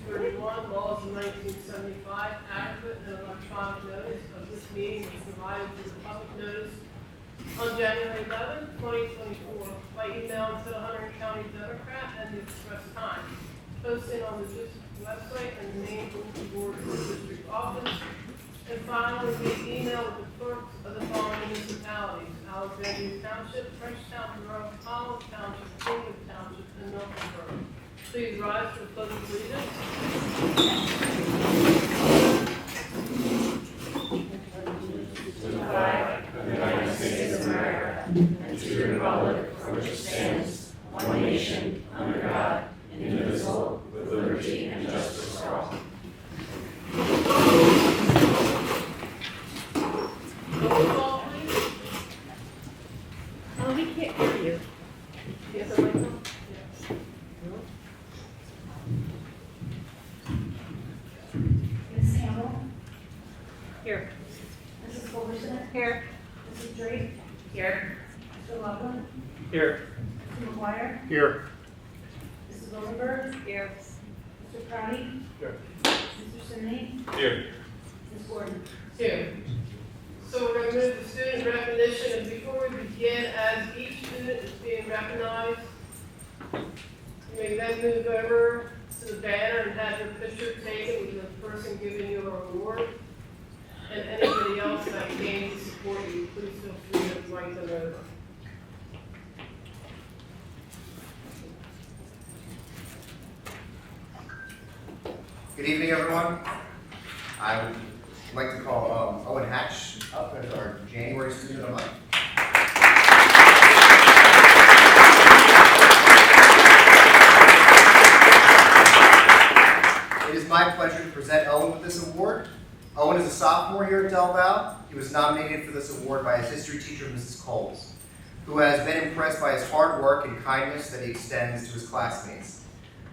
31, laws of 1975, adequate and electronic notice of this meeting was provided to the public notice on January 11, 2024, by email to the Hunter County Democrat and the Express Times, posting on the district website and the main bulletin board of the district office, and finally via email with the clerks of the following municipalities: Alexandria Township, Frenchtown, Monroe, Holland Township, Kingwood Township, and Miltonburg. Please rise for the pledge of allegiance. To the flag of the United States of America and to the republic for which it stands, one nation, under God, indivisible, with liberty and justice for all. Roll call, please. Oh, we can't hear you. Yes, I'd like to. Yes. Ms. Campbell, Here. Mrs. Fullerton, Here. Mrs. Drake, Here. Mr. Loveland, Here. Mr. McGuire, Here. Mrs. Rosenberg, Here. Mr. Crowdy, Here. Mr. Simney, Here. Ms. Gordon. Two. So we're going to move to student recognition, and before we begin, as each student is being recognized, you may then move over to the banner and have your picture taken with the person giving you a reward, and anybody else that came to support you, please feel free to invite them over. Good evening, everyone. I would like to call Owen Hatch up as our January student of the month. It is my pleasure to present Owen with this award. Owen is a sophomore here at Del Val. He was nominated for this award by his history teacher, Mrs. Coles, who has been impressed by his hard work and kindness that he extends to his classmates.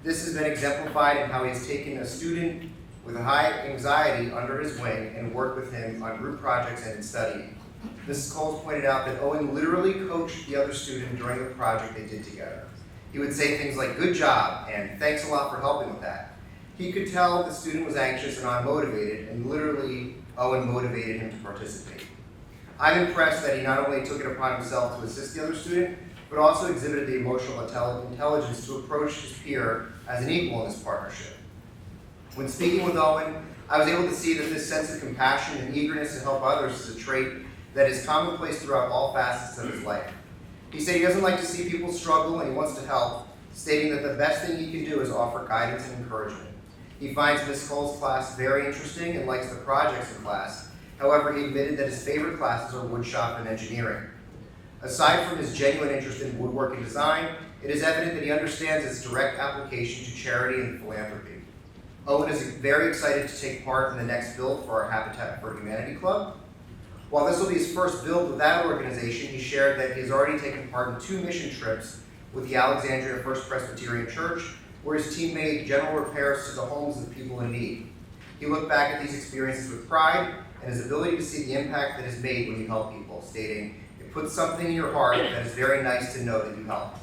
This has been exemplified in how he has taken a student with a high anxiety under his wing and worked with him on group projects and in studying. Mrs. Coles pointed out that Owen literally coached the other student during the project they did together. He would say things like, "Good job," and "Thanks a lot for helping with that." He could tell the student was anxious and unmotivated, and literally Owen motivated him to participate. I'm impressed that he not only took it upon himself to assist the other student, but also exhibited the emotional intelligence to approach his peer as an equal in this partnership. When speaking with Owen, I was able to see that this sense of compassion and eagerness to help others is a trait that is commonplace throughout all facets of his life. He said he doesn't like to see people struggle and he wants to help, stating that the best thing he can do is offer guidance and encouragement. He finds Ms. Cole's class very interesting and likes the projects in class. However, he admitted that his favorite classes are woodshop and engineering. Aside from his genuine interest in woodwork and design, it is evident that he understands its direct application to charity and philanthropy. Owen is very excited to take part in the next build for our Habitat for Humanity Club. While this will be his first build with that organization, he shared that he has already taken part in 2 mission trips with the Alexandria First Presbyterian Church, where his team made general repairs to the homes of people in need. He looked back at these experiences with pride and his ability to see the impact that is made when you help people, stating, "It puts something in your heart that is very nice to know that you helped."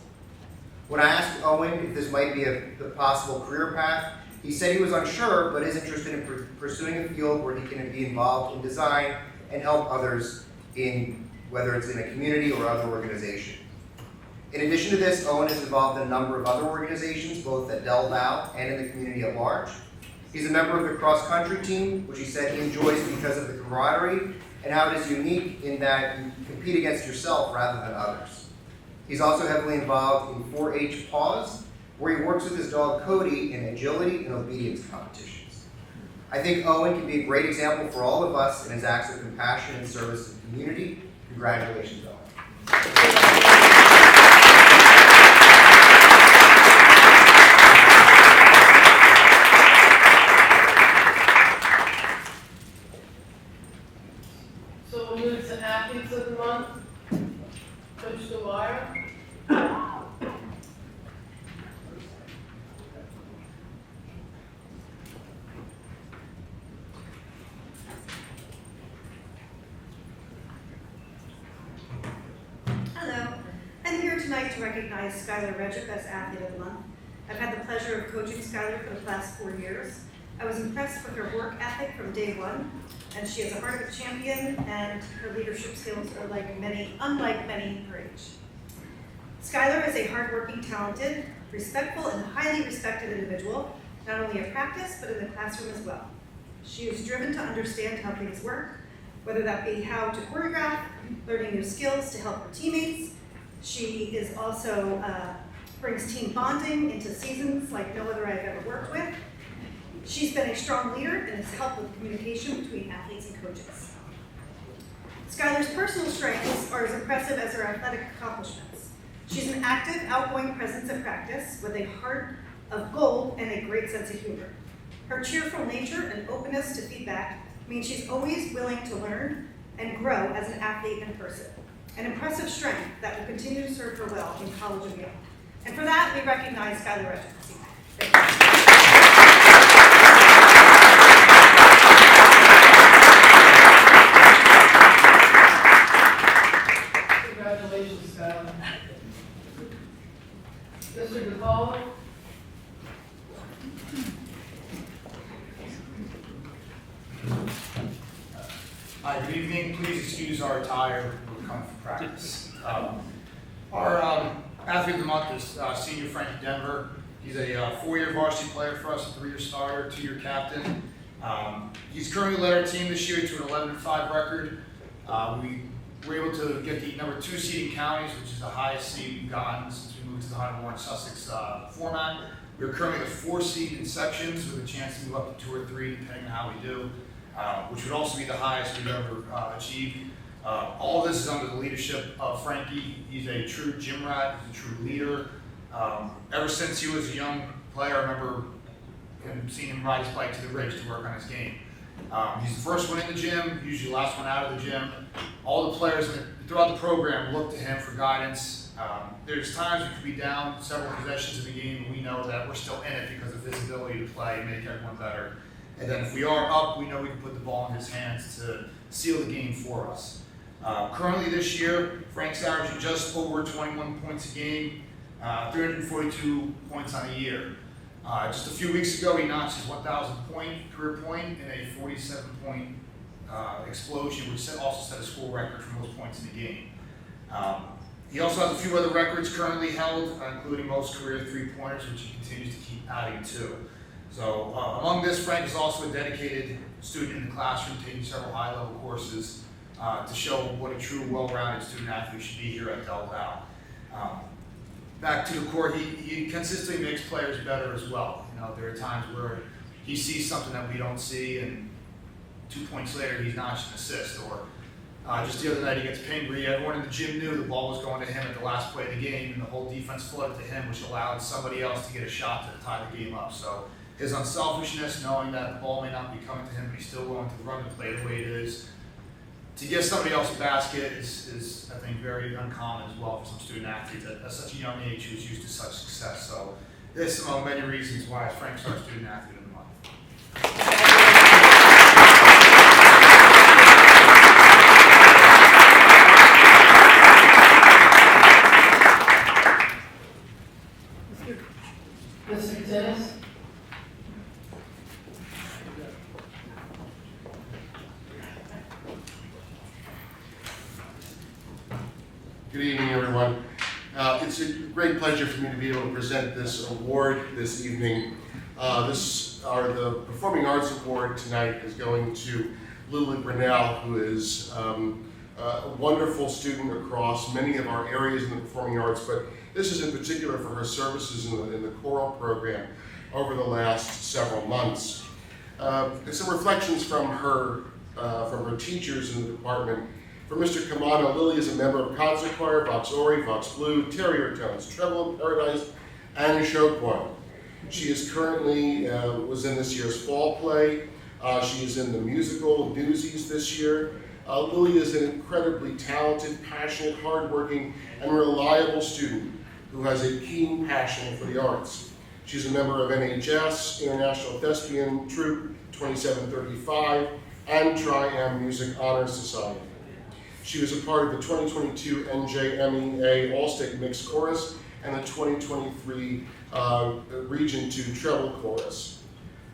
When I asked Owen if this might be the possible career path, he said he was unsure, but is interested in pursuing a field where he can be involved in design and help others in, whether it's in a community or other organization. In addition to this, Owen is involved in a number of other organizations, both at Del Val and in the community at large. He's a member of the cross-country team, which he said he enjoys because of the camaraderie and how it is unique in that you compete against yourself rather than others. He's also heavily involved in 4-H Paws, where he works with his dog Cody in agility and obedience competitions. I think Owen can be a great example for all of us in his acts of compassion and service to the community. Congratulations, Owen. So we'll move to athletes of the month. Coach Dwyer. Hello, I'm here tonight to recognize Skylar Redrick as Athlete of the Month. I've had the pleasure of coaching Skylar for the past 4 years. I was impressed with her work ethic from day one, and she has a heart of a champion, and her leadership skills are unlike many her age. Skylar is a hardworking, talented, respectful, and highly respected individual, not only at practice, but in the classroom as well. She is driven to understand how things work, whether that be how to choreograph, learning new skills to help her teammates. She is also brings team bonding into seasons like no other I've ever worked with. She's been a strong leader and has helped with communication between athletes and coaches. Skylar's personal strengths are as impressive as her athletic accomplishments. She's an active, outgoing presence at practice with a heart of gold and a great sense of humor. Her cheerful nature and openness to feedback means she's always willing to learn and grow as an athlete and person. An impressive strength that will continue to serve her well in college and beyond. And for that, we recognize Skylar Edgerton. Thank you. Congratulations, Skylar. Mr. DePaul? Hi, good evening. Please excuse our attire. We're coming for practice. Our athlete of the month is senior Frankie Denver. He's a 4-year varsity player for us, a 3-year starter, 2-year captain. He's currently led our team this year to an 11-5 record. We were able to get the number 2 seed in counties, which is the highest seed we've gotten since we moved to the Hunter Warren Sussex format. We are currently the 4 seed in sections with a chance to move up to 2 or 3 depending on how we do, which would also be the highest we've ever achieved. All of this is under the leadership of Frankie. He's a true gym rat, he's a true leader. Ever since he was a young player, I remember seeing him ride his bike to the ridge to work on his game. He's the first one in the gym, usually the last one out of the gym. All the players throughout the program look to him for guidance. There's times we could be down several possessions in the game and we know that we're still in it because of his ability to play and make everyone better. And then if we are up, we know we can put the ball in his hands to seal the game for us. Currently this year, Frank's averaging just over 21 points a game, 342 points on the year. Just a few weeks ago, he notched his 1,000 career point in a 47-point explosion, which also set a school record for most points in the game. He also has a few other records currently held, including most career three-pointers, which he continues to keep adding to. So among this, Frank is also a dedicated student in the classroom, taking several high-level courses to show what a true, well-rounded student athlete should be here at Del Val. Back to the court, he consistently makes players better as well. You know, there are times where he sees something that we don't see, and 2 points later he's notched an assist. Or just the other night he gets pinged where everyone in the gym knew the ball was going to him at the last play of the game, and the whole defense flooded to him, which allowed somebody else to get a shot to tie the game up. So his unselfishness, knowing that the ball may not be coming to him, but he's still willing to run the play the way it is, to give somebody else a basket is I think, very uncommon as well for some student athletes at such a young age who's used to such success. So this is among many reasons why Frank's our student athlete of the month. Mr. Dennis? Good evening, everyone. It's a great pleasure for me to be able to present this award this evening. The Performing Arts Award tonight is going to Lily Brunel, who is a wonderful student across many of our areas in the performing arts, but this is in particular for her services in the choral program over the last several months. Some reflections from her teachers in the department. For Mr. Kamano, Lily is a member of concert choir, Vox Ori, Vox Blue, Terrier Tones, Treble, Paradise, and Show Choir. She is currently, was in this year's fall play. She is in the musical Newsies this year. Lily is an incredibly talented, passionate, hardworking, and reliable student who has a keen passion for the arts. She's a member of NHS, International Thespian Troupe 2735, and Tri-Am Music Honor Society. She was a part of the 2022 NJMEA All-State Mixed Chorus and the 2023 Region 2 treble chorus.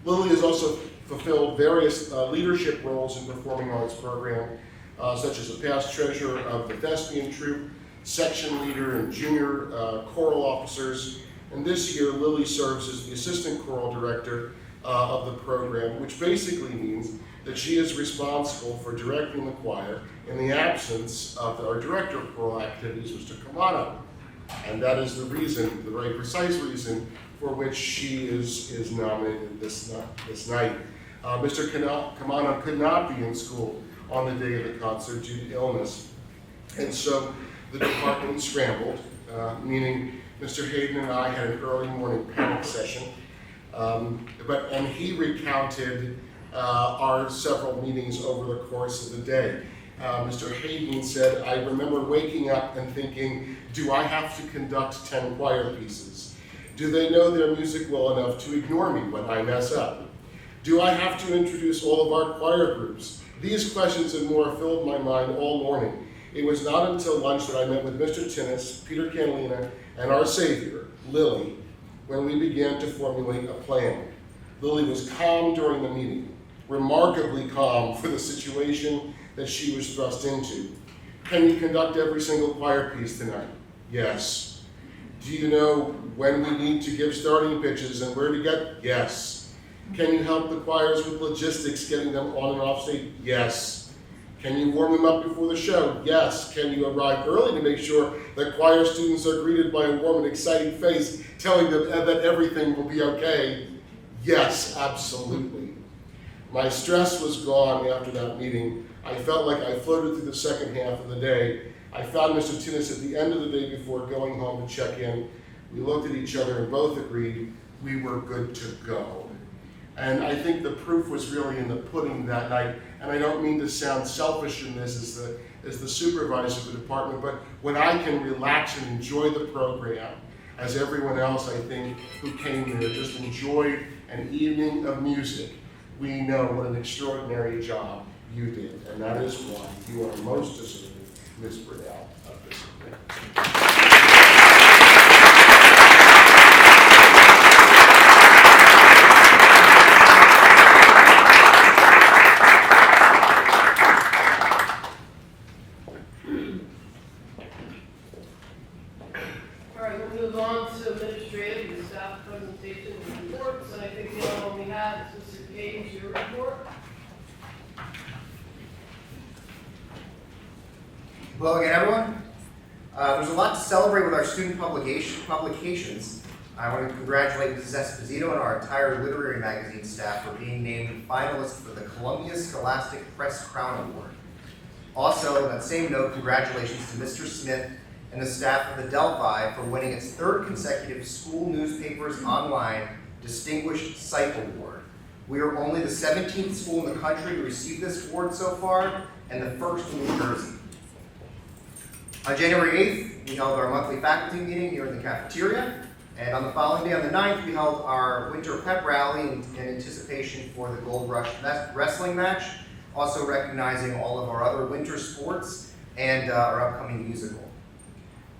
Lily has also fulfilled various leadership roles in performing arts program, such as a past treasurer of the thespian troupe, section leader and junior choral officers, and this year Lily serves as the assistant choral director of the program, which basically means that she is responsible for directing the choir in the absence of our director of choral activities, Mr. Kamano. And that is the reason, the very precise reason, for which she is nominated this night. Mr. Kamano could not be in school on the day of the concert due to illness. And so the department scrambled, meaning Mr. Hayden and I had an early morning panic session. And he recounted our several meetings over the course of the day. Mr. Hayden said, I remember waking up and thinking, do I have to conduct 10 choir pieces? Do they know their music well enough to ignore me when I mess up? Do I have to introduce all of our choir groups? These questions and more filled my mind all morning. It was not until lunch that I met with Mr. Tinnis, Peter Canalina, and our Savior, Lily, when we began to formulate a plan. Lily was calm during the meeting, remarkably calm for the situation that she was thrust into. Can you conduct every single choir piece tonight? Yes. Do you know when we need to give starting pitches and where to get? Yes. Can you help the choirs with logistics, getting them on and off stage? Yes. Can you warm them up before the show? Yes. Can you arrive early to make sure that choir students are greeted by a warm and exciting face, telling them that everything will be okay? Yes, absolutely. My stress was gone after that meeting. I felt like I floated through the second half of the day. I found Mr. Tinnis at the end of the day before going home to check in. We looked at each other and both agreed we were good to go. And I think the proof was really in the pudding that night. And I don't mean to sound selfish in this as the supervisor of the department, but when I can relax and enjoy the program, as everyone else, I think, who came there just enjoyed an evening of music, we know what an extraordinary job you did. And that is why you are most deserving, Ms. Burdell, of this event. All right, we'll move on to administrative and staff presentation and reports. And I think the only one we have is Mr. Page, your report. Hello again, everyone. There's a lot to celebrate with our student publications. I want to congratulate Mrs. Esposito and our entire literary magazine staff for being named finalists for the Columbia Scholastic Press Crown Award. Also, on that same note, congratulations to Mr. Smith and the staff of the Delphi for winning its third consecutive School Newspapers Online Distinguished Site Award. We are only the 17th school in the country to receive this award so far, and the first in New Jersey. On January 8th, we held our monthly faculty meeting here in the cafeteria, and on the following day, on the 9th, we held our winter pep rally in anticipation for the Gold Rush wrestling match, also recognizing all of our other winter sports and our upcoming musical,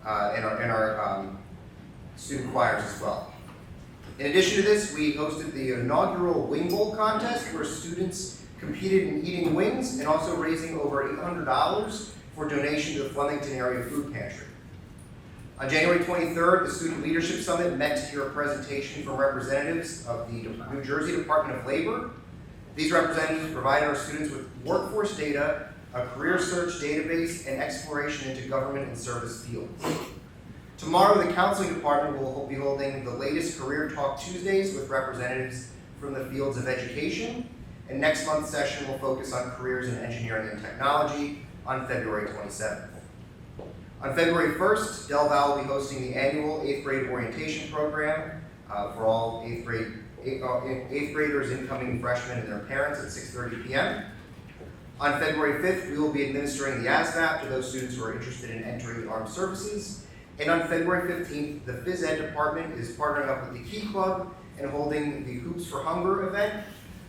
and our student choirs as well. In addition to this, we hosted the inaugural Wing Bowl contest where students competed in eating wings and also raising over $800 for donation to the Flemington Area Food Pantry. On January 23rd, the Student Leadership Summit met to hear a presentation from representatives of the New Jersey Department of Labor. These representatives provided our students with workforce data, a career search database, and exploration into government and service fields. Tomorrow, the Counseling Department will be holding the latest Career Talk Tuesdays with representatives from the fields of education, and next month's session will focus on careers in engineering and technology on February 27th. On February 1st, Del Val will be hosting the annual 8th grade orientation program for all 8th graders, incoming freshmen, and their parents at 6:30 p.m. On February 5th, we will be administering the ASVAB to those students who are interested in entering the armed services. And on February 15th, the Phys Ed department is partnering up with the Key Club and holding the Hoops for Hunger event.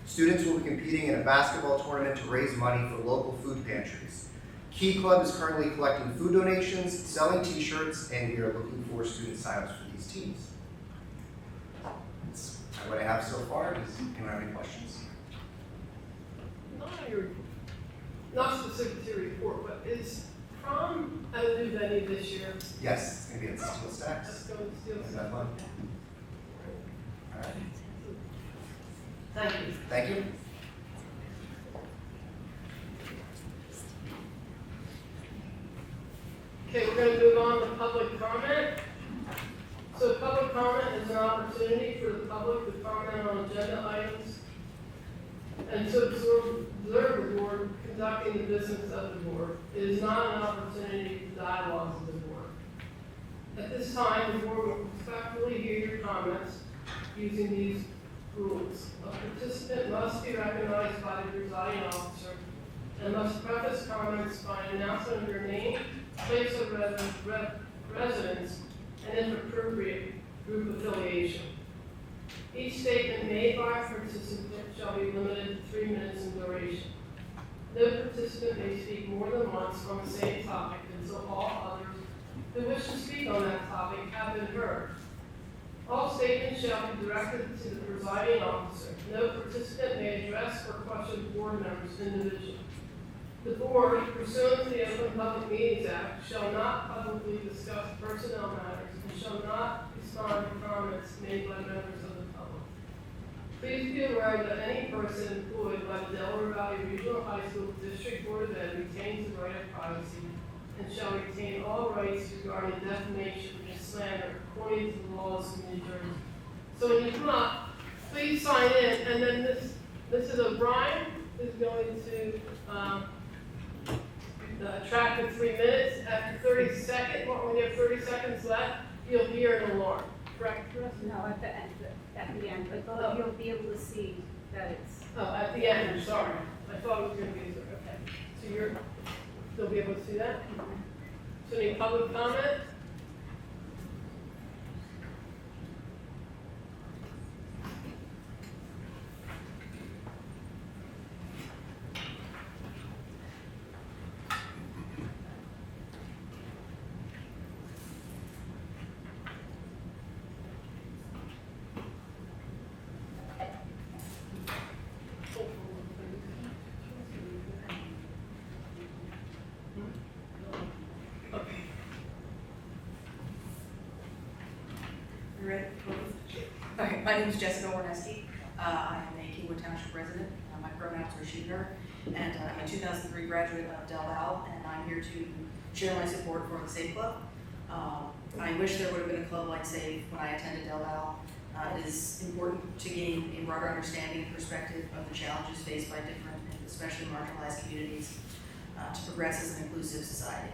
Students will be competing in a basketball tournament to raise money for local food pantries. Key Club is currently collecting food donations, selling t-shirts, and we are looking for student signups for these teams. What I have so far. Does anyone have any questions? Not specific to your report, but is prom at a new venue this year? Yes, it's going to be at Steel Let's Stacks. go with Steel Is that fun? All right. Thank you. Thank you. Okay, we're going to move on to public comment. So public comment is an opportunity for the public to comment on agenda items and to observe the board conducting the business of the board. It is not an opportunity to dialogue with the board. At this time, the board will respectfully hear your comments using these rules. A participant must be recognized by the presiding officer and must preface comments by an announcement of your name, place of residence, and if appropriate, group affiliation. Each statement made by a participant shall be limited to 3 minutes in duration. No participant may speak more than once on the same topic until all others who wish to speak on that topic have been heard. All statements shall be directed to the presiding officer. No participant may address or question board members individually. The board, pursuant to the Open Public Meetings Act, shall not publicly discuss personnel matters and shall not respond to comments made by members of the public. Please be aware that any person employed by the Delaware Valley Regional High School District Board of Ed retains the right of privacy and shall retain all rights regarding defamation and slander according to the laws of New Jersey. So when you come up, please sign in, and then Mrs. O'Brien is going to track for 3 minutes. After 30 seconds, when you have 30 seconds left, you'll hear an alarm. Correct? No, at the end, but you'll be able to see that it's. Oh, at the end, I'm sorry. I thought it was going to be, okay. So you'll be able to see that? So any public comment? You ready? Okay, my name is Jessica Warneski. I am a Kingwood Township resident. My pronouns are she, her, and I'm a 2003 graduate of Del Val, and I'm here to share my support for the SAFE Club. I wish there would have been a club like SAFE when I attended Del Val. It is important to gain a broader understanding and perspective of the challenges faced by different and especially marginalized communities to progress as an inclusive society.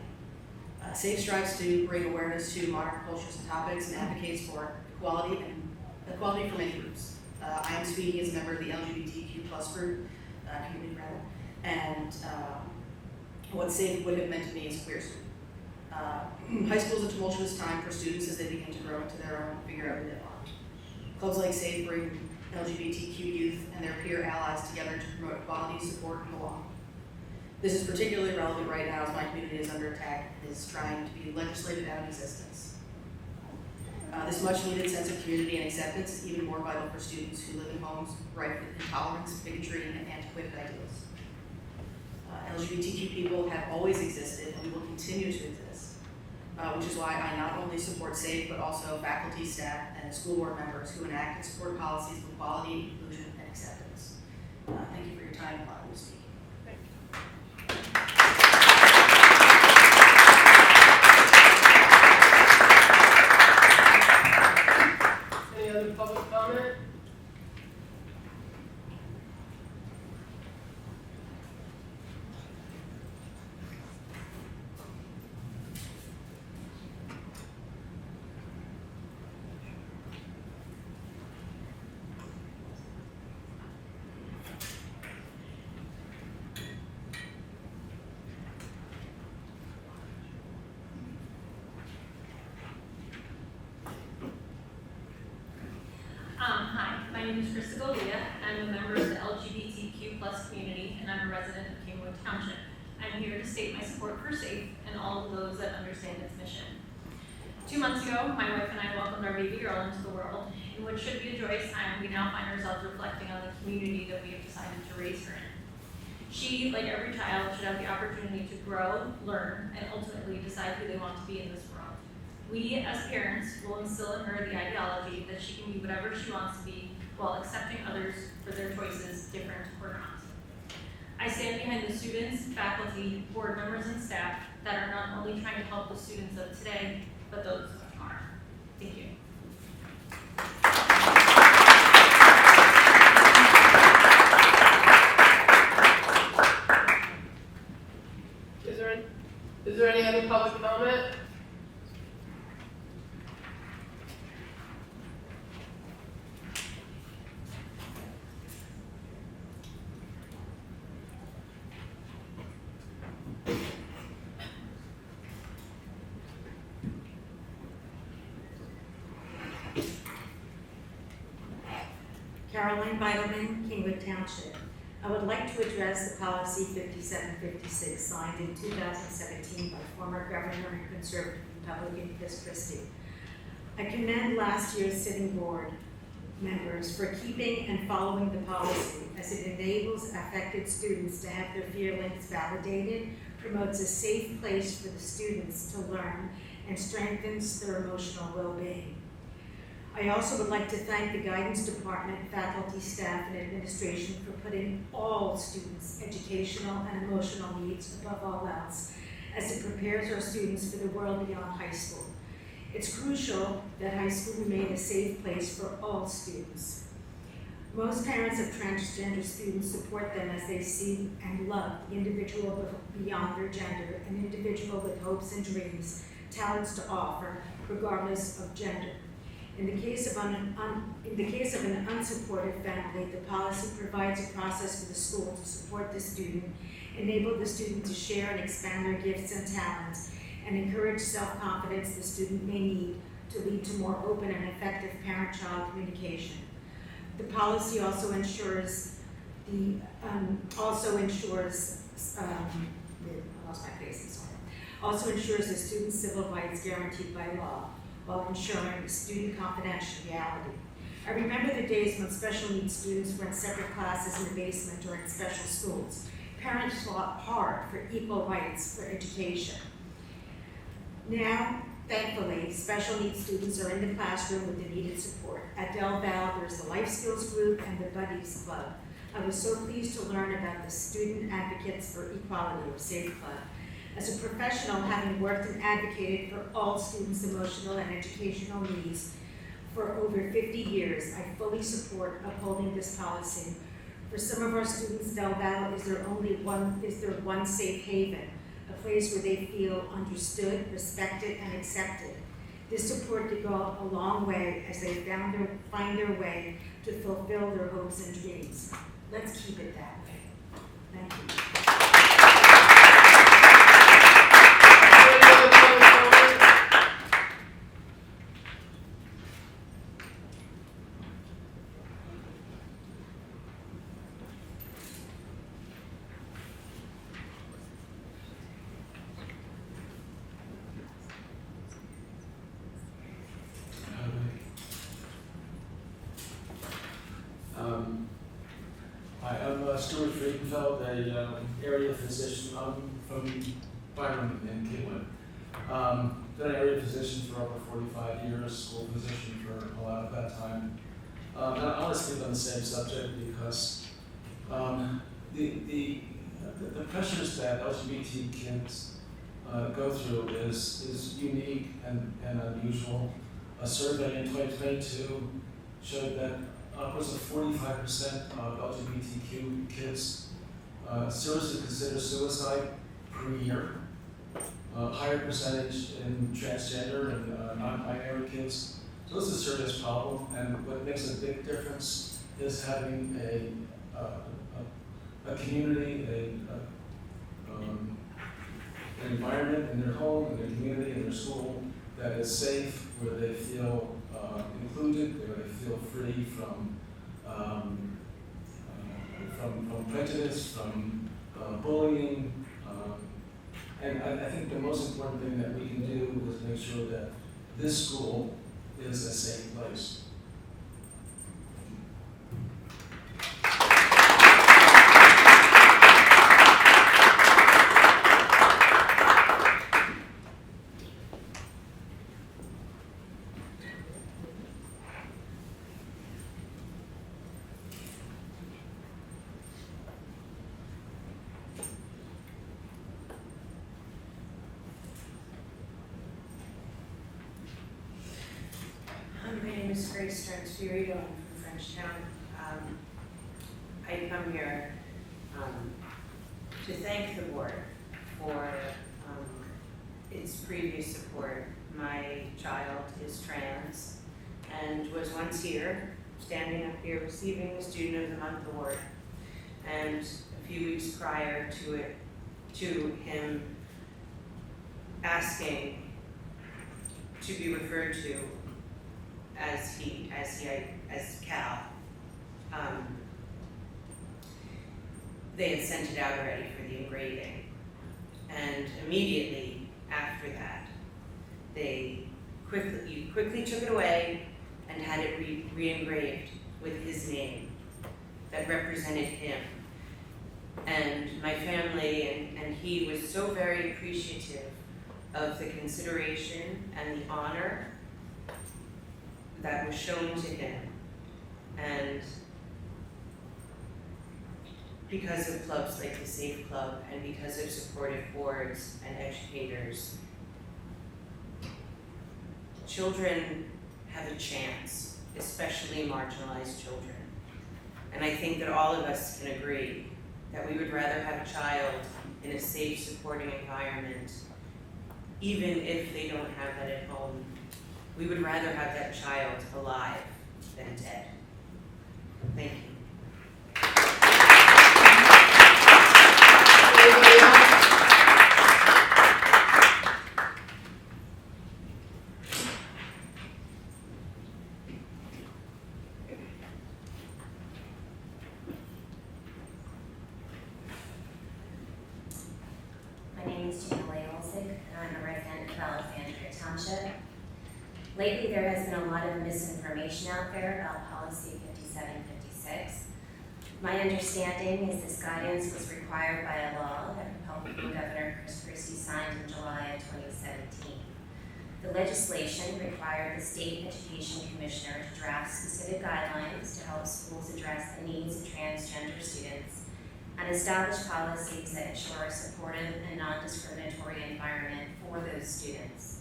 SAFE strives to bring awareness to modern cultures and topics and advocates for equality for many groups. I am speaking as a member of the LGBTQ plus group, community rather, and what SAFE would have meant to me as a queer student. High school is a tumultuous time for students as they begin to grow into their own, figure out who they are. Clubs like SAFE bring LGBTQ youth and their peer allies together to promote equality, support, and belonging. This is particularly relevant right now as my community is under attack and is trying to be legislated out of existence. This much needed sense of community and acceptance is even more vital for students who live in homes rife with intolerance, bigotry, and antiquated ideals. LGBTQ people have always existed and will continue to exist, which is why I not only support SAFE, but also faculty, staff, and school board members who enact and support policies of equality, inclusion, and acceptance. Thank you for your time and allowing me to speak. Any other public comment? Hi, my name is Krista Golia. I'm a member of the LGBTQ plus community, and I'm a resident of Kingwood Township. I'm here to state my support for SAFE and all of those that understand its mission. 2 months ago, my wife and I welcomed our baby girl into the world, In what should be a joyous time, we now find ourselves reflecting on the community that we have decided to raise her in. She, like every child, should have the opportunity to grow, learn, and ultimately decide who they want to be in this world. We, as parents, will instill in her the ideology that she can be whatever she wants to be while accepting others for their choices, different or not. I stand behind the students, faculty, board members, and staff that are not only trying to help the students of today, but those of tomorrow. Thank you. Is there any other public comment? Caroline Beidelman, Kingwood Township. I would like to address the policy 5756 signed in 2017 by former Governor and Conservative Republican Chris Christie. I commend last year's sitting board members for keeping and following the policy, as it enables affected students to have their feelings validated, promotes a safe place for the students to learn, and strengthens their emotional well-being. I also would like to thank the guidance department, faculty, staff, and administration for putting all students' educational and emotional needs above all else, as it prepares our students for the world beyond high school. It's crucial that high school remain a safe place for all students. Most parents of transgender students support them as they see and love the individual beyond their gender, an individual with hopes and dreams, talents to offer, regardless of gender. In the case of an unsupported family, the policy provides a process for the school to support the student, enable the student to share and expand their gifts and talents, and encourage self-confidence the student may need to lead to more open and effective parent-child communication. The policy also ensures I lost my place, I'm sorry. Also ensures the student's civil rights guaranteed by law, while ensuring student confidentiality. I remember the days when special needs students were in separate classes in the basement or in special schools. Parents fought hard for equal rights for education. Now, thankfully, special needs students are in the classroom with the needed support. At Del Val, there's the Life Skills Group and the Buddies Club. I was so pleased to learn about the Student Advocates for Equality, or SAFE Club. As a professional, having worked and advocated for all students' emotional and educational needs for over 50 years, I fully support upholding this policy. For some of our students, Del Val is their one safe haven, a place where they feel understood, respected, and accepted. This support could go a long way as they find their way to fulfill their hopes and dreams. Let's keep it that way. Thank you. Hi, I'm Stuart Friedenfeld, a area physician. I'm from Byron in Kingwood. Been an area physician for over 45 years, school physician for a lot of that time. And I want to speak on the same subject because the pressures that LGBT kids go through is unique and unusual. A survey in 2022 showed that upwards of 45% of LGBTQ kids seriously consider suicide per year. Higher percentage in transgender and non-binary kids. So this is a serious problem, and what makes a big difference is having a community, an environment in their home, in their community, in their school that is safe, where they feel included, where they feel free from prejudice, from bullying. And I think the most important thing that we can do is make sure that this school is a safe place. Grace Transferi, I'm from Frenchtown. I come here to thank the board for its previous support. My child is trans and was once here, standing up here, receiving the Student of the Month award. And a few weeks prior to him asking to be referred to as Cal, they had sent it out already for the engraving. And immediately after that, they quickly took it away and had it re-engraved with his name that represented him. And my family and he was so very appreciative of the consideration and the honor that was shown to him. And because of clubs like the Safe Club and because of supportive boards and educators, children have a chance, especially marginalized children. And I think that all of us can agree that we would rather have a child in a safe, supporting environment, even if they don't have that at home. We would rather have that child alive than dead. Thank you. Anybody else? My name is Gina Leolsik, and I'm a resident of Alexandria Township. Lately, there has been a lot of misinformation out there about Policy 5756. My understanding is this guidance was required by a law that Republican Governor Chris Christie signed in July of 2017. The legislation required the State Education Commissioner to draft specific guidelines to help schools address the needs of transgender students and establish policies that ensure a supportive and non-discriminatory environment for those students.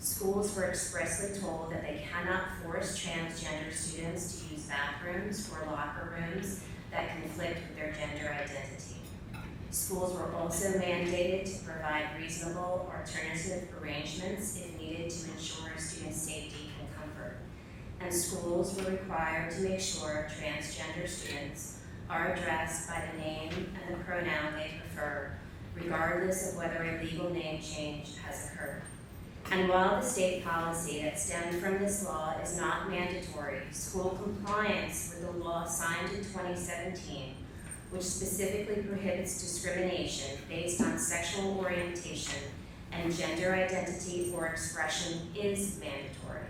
Schools were expressly told that they cannot force transgender students to use bathrooms or locker rooms that conflict with their gender identity. Schools were also mandated to provide reasonable alternative arrangements if needed to ensure student safety and comfort. And schools were required to make sure transgender students are addressed by the name and the pronoun they prefer, regardless of whether a legal name change has occurred. And while the state policy that stemmed from this law is not mandatory, school compliance with the law signed in 2017, which specifically prohibits discrimination based on sexual orientation and gender identity or expression, is mandatory.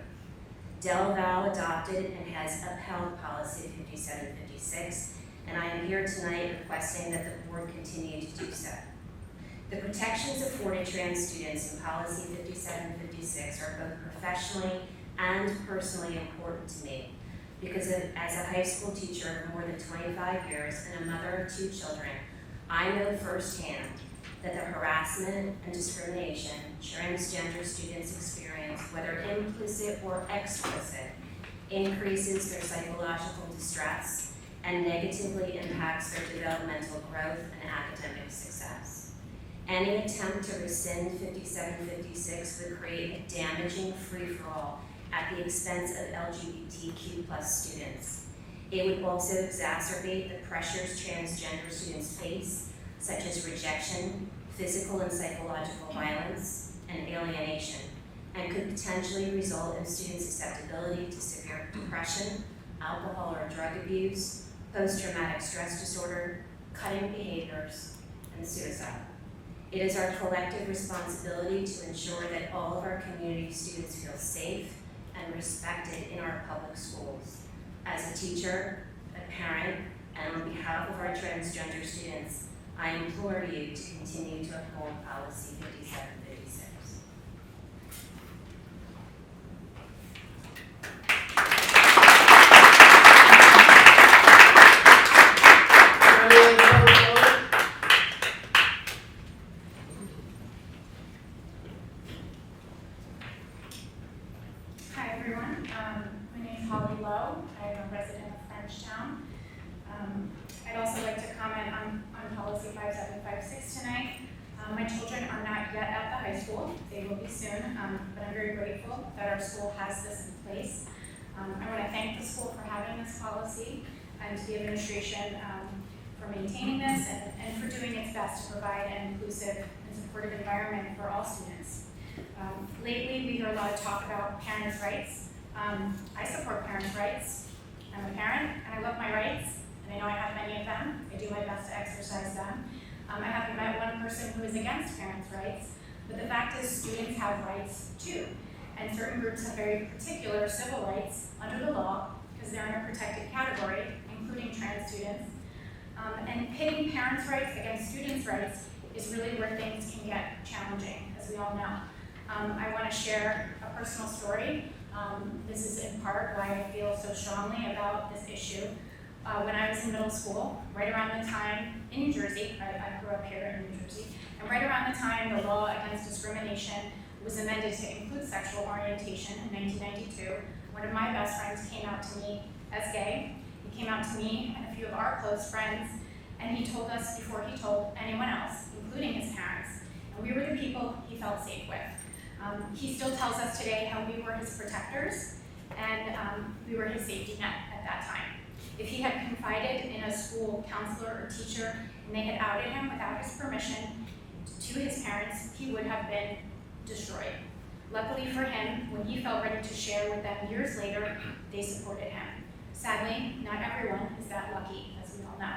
Del Val adopted and has upheld Policy 5756, and I am here tonight requesting that the board continue to do so. The protections afforded trans students in Policy 5756 are both professionally and personally important to me because as a high school teacher for more than 25 years and a mother of 2 children, I know firsthand that the harassment and discrimination transgender students experience, whether implicit or explicit, increases their psychological distress and negatively impacts their developmental growth and academic success. Any attempt to rescind 5756 would create a damaging free-for-all at the expense of LGBTQ+ students. It would also exacerbate the pressures transgender students face, such as rejection, physical and psychological violence, and alienation, and could potentially result in student susceptibility to severe depression, alcohol or drug abuse, post-traumatic stress disorder, cutting behaviors, and suicide. It is our collective responsibility to ensure that all of our community students feel safe and respected in our public schools. As a teacher, a parent, and on behalf of our transgender students, I implore you to continue to uphold Policy 5756. Hi everyone, my name is Holly relatively soon, but I'm very grateful that our school has this in place. I want to thank the school for having this policy and the administration for maintaining this and for doing its best to provide an inclusive and supportive environment for all students. Lately, we hear a lot of talk about parents' rights. I support parents' rights. I'm a parent and I love my rights, and I know I have many of them. I do my best to exercise them. I haven't met one person who is against parents' rights, but the fact is students have rights too. And certain groups have very particular civil rights under the law because they're in a protected category, including trans students. And pitting parents' rights against students' rights is really where things can get challenging, as we all know. I want to share a personal story. This is in part why I feel so strongly about this issue. When I was in middle school, right around the time in New Jersey, I grew up here in New Jersey, and right around the time the law against discrimination was amended to include sexual orientation in 1992, one of my best friends came out to me as gay. He came out to me and a few of our close friends, and he told us before he told anyone else, including his parents, and we were the people he felt safe with. He still tells us today how we were his protectors and we were his safety net at that time. If he had confided in a school counselor or teacher and they had outed him without his permission to his parents, he would have been destroyed. Luckily for him, when he felt ready to share with them years later, they supported him. Sadly, not everyone is that lucky, as we all know.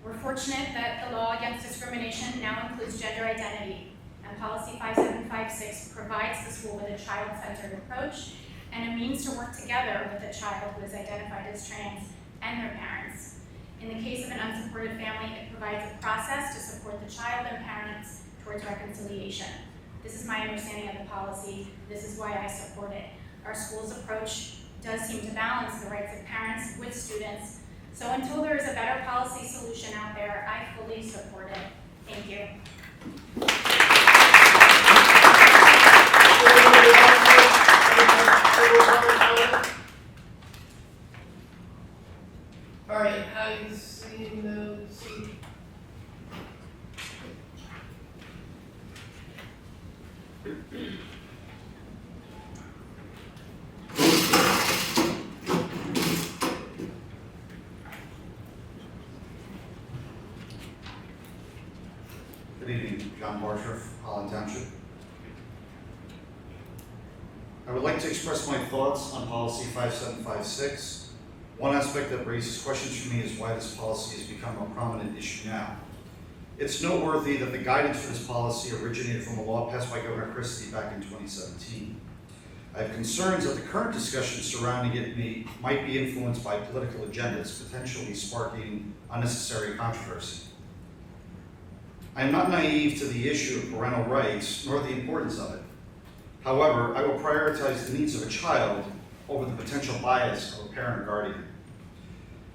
We're fortunate that the law against discrimination now includes gender identity, and Policy 5756 provides the school with a child-centered approach and a means to work together with a child who is identified as trans and their parents. In the case of an unsupported family, it provides a process to support the child and parents towards reconciliation. This is my understanding of the policy. This is why I support it. Our school's approach does seem to balance the rights of parents with students. So until there is a better policy solution out there, I fully support it. Thank you. All right, having seen those, Good evening, John Barsher, Holland Township. I would like to express my thoughts on Policy 5756. One aspect that raises questions for me is why this policy has become a prominent issue now. It's noteworthy that the guidance for this policy originated from a law passed by Governor Christie back in 2017. I have concerns that the current discussion surrounding it might be influenced by political agendas, potentially sparking unnecessary controversy. I am not naive to the issue of parental rights, nor the importance of it. However, I will prioritize the needs of a child over the potential bias of a parent or guardian.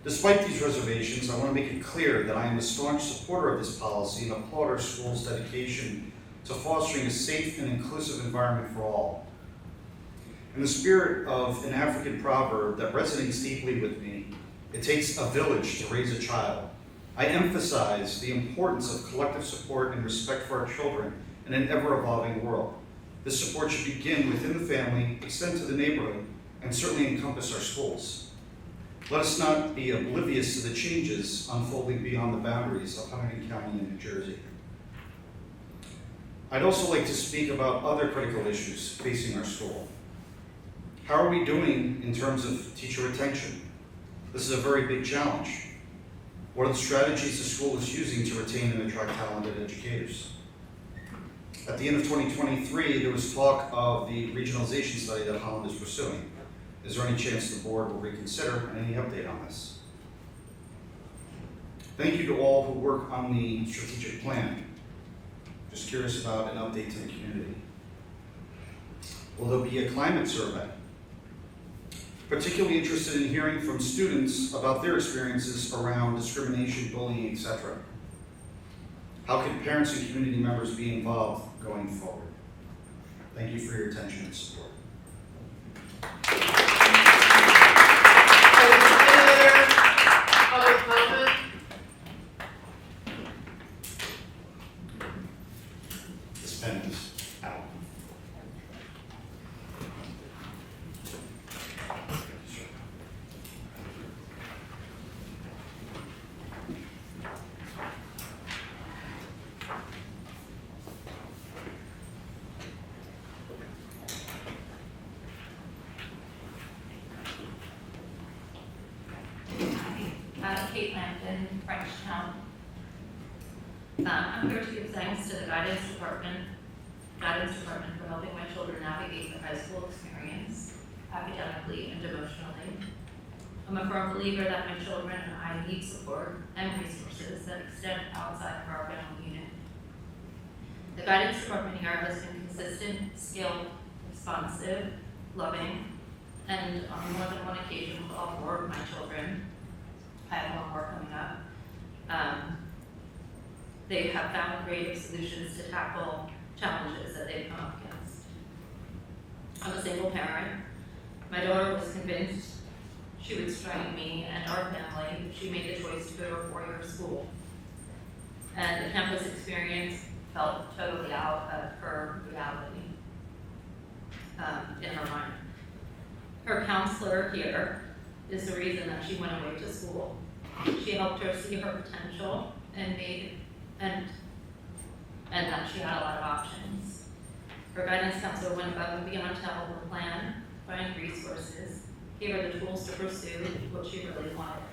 Despite these reservations, I want to make it clear that I am a staunch supporter of this policy and applaud our school's dedication to fostering a safe and inclusive environment for all. In the spirit of an African proverb that resonates deeply with me, it takes a village to raise a child. I emphasize the importance of collective support and respect for our children in an ever-evolving world. This support should begin within the family, extend to the neighborhood, and certainly encompass our schools. Let us not be oblivious to the changes unfolding beyond the boundaries of Huntington County and New Jersey. I'd also like to speak about other critical issues facing our school. How are we doing in terms of teacher retention? This is a very big challenge. What are the strategies the school is using to retain and attract talented educators? At the end of 2023, there was talk of the regionalization study that Holland is pursuing. Is there any chance the board will reconsider, and any update on this? Thank you to all who work on the strategic plan. Just curious about an update to the community. Will there be a climate survey? Particularly interested in hearing from students about their experiences around discrimination, bullying, etc. How can parents and community members be involved going forward? Thank you for your attention and support. Public comment? This pen is out. Kate Lampton, Frenchtown. I'm here to give thanks to the guidance department for helping my children navigate their high school experience academically and emotionally. I'm a firm believer that my children and I need support and resources that extend outside of our family unit. The guidance department here has been consistent, skilled, responsive, loving, and on more than one occasion with all four of my children, I have one more coming up, they have found creative solutions to tackle challenges that they've come up against. I'm a single parent. My daughter was convinced she would strike me and our family if she made the choice to go to a four-year school. And the campus experience felt totally out of her reality in her mind. Her counselor here is the reason that she went away to school. She helped her see her potential and that she had a lot of options. Her guidance counselor went above and beyond to help her plan, find resources, gave her the tools to pursue what she really wanted.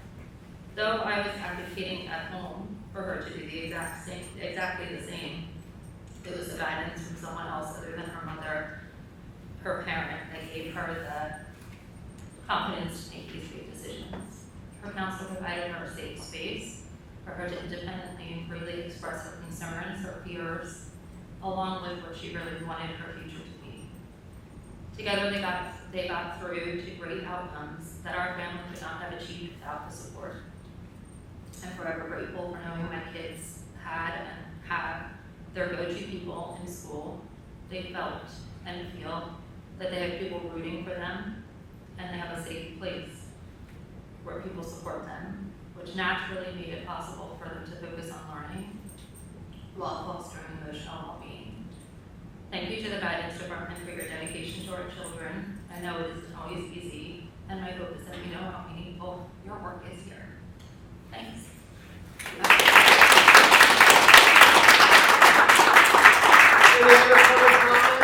Though I was advocating at home for her to do exactly the same, it was the guidance from someone else other than her mother, her parent, that gave her the confidence to make these big decisions. Her counselor provided her a safe space for her to independently and freely express her concerns, her fears, along with what she really wanted her future to be. Together they got through to great outcomes that our family could not have achieved without the support. I'm forever grateful for knowing my kids had and have their go-to people in school. They felt and feel that they have people rooting for them and they have a safe place where people support them, which naturally made it possible for them to focus on learning while fostering emotional well-being. Thank you to the guidance department for your dedication to our children. I know it isn't always easy, and my hope is that you know how meaningful your work is here. Thanks. Any other public comment?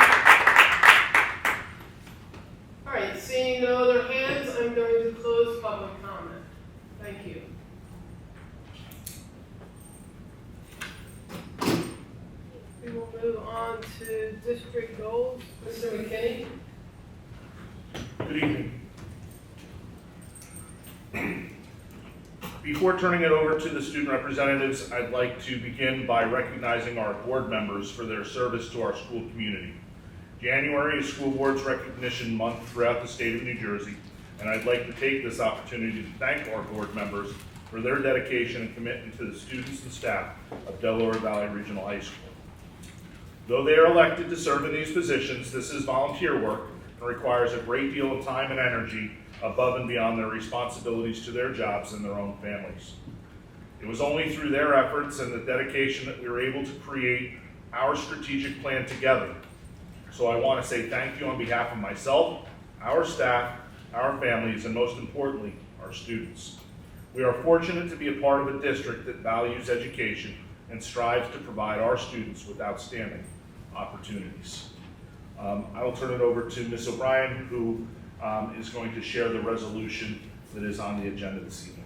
All right, seeing no other hands, I'm going to close public comment. Thank you. We will move on to district goals. Mr. McKinney? Good evening. Before turning it over to the student representatives, I'd like to begin by recognizing our board members for their service to our school community. January is School Boards Recognition Month throughout the state of New Jersey, and I'd like to take this opportunity to thank our board members for their dedication and commitment to the students and staff of Delaware Valley Regional High School. Though they are elected to serve in these positions, this is volunteer work and requires a great deal of time and energy above and beyond their responsibilities to their jobs and their own families. It was only through their efforts and the dedication that we were able to create our strategic plan together. So I want to say thank you on behalf of myself, our staff, our families, and most importantly, our students. We are fortunate to be a part of a district that values education and strives to provide our students with outstanding opportunities. I will turn it over to Ms. O'Brien, who is going to share the resolution that is on the agenda this evening.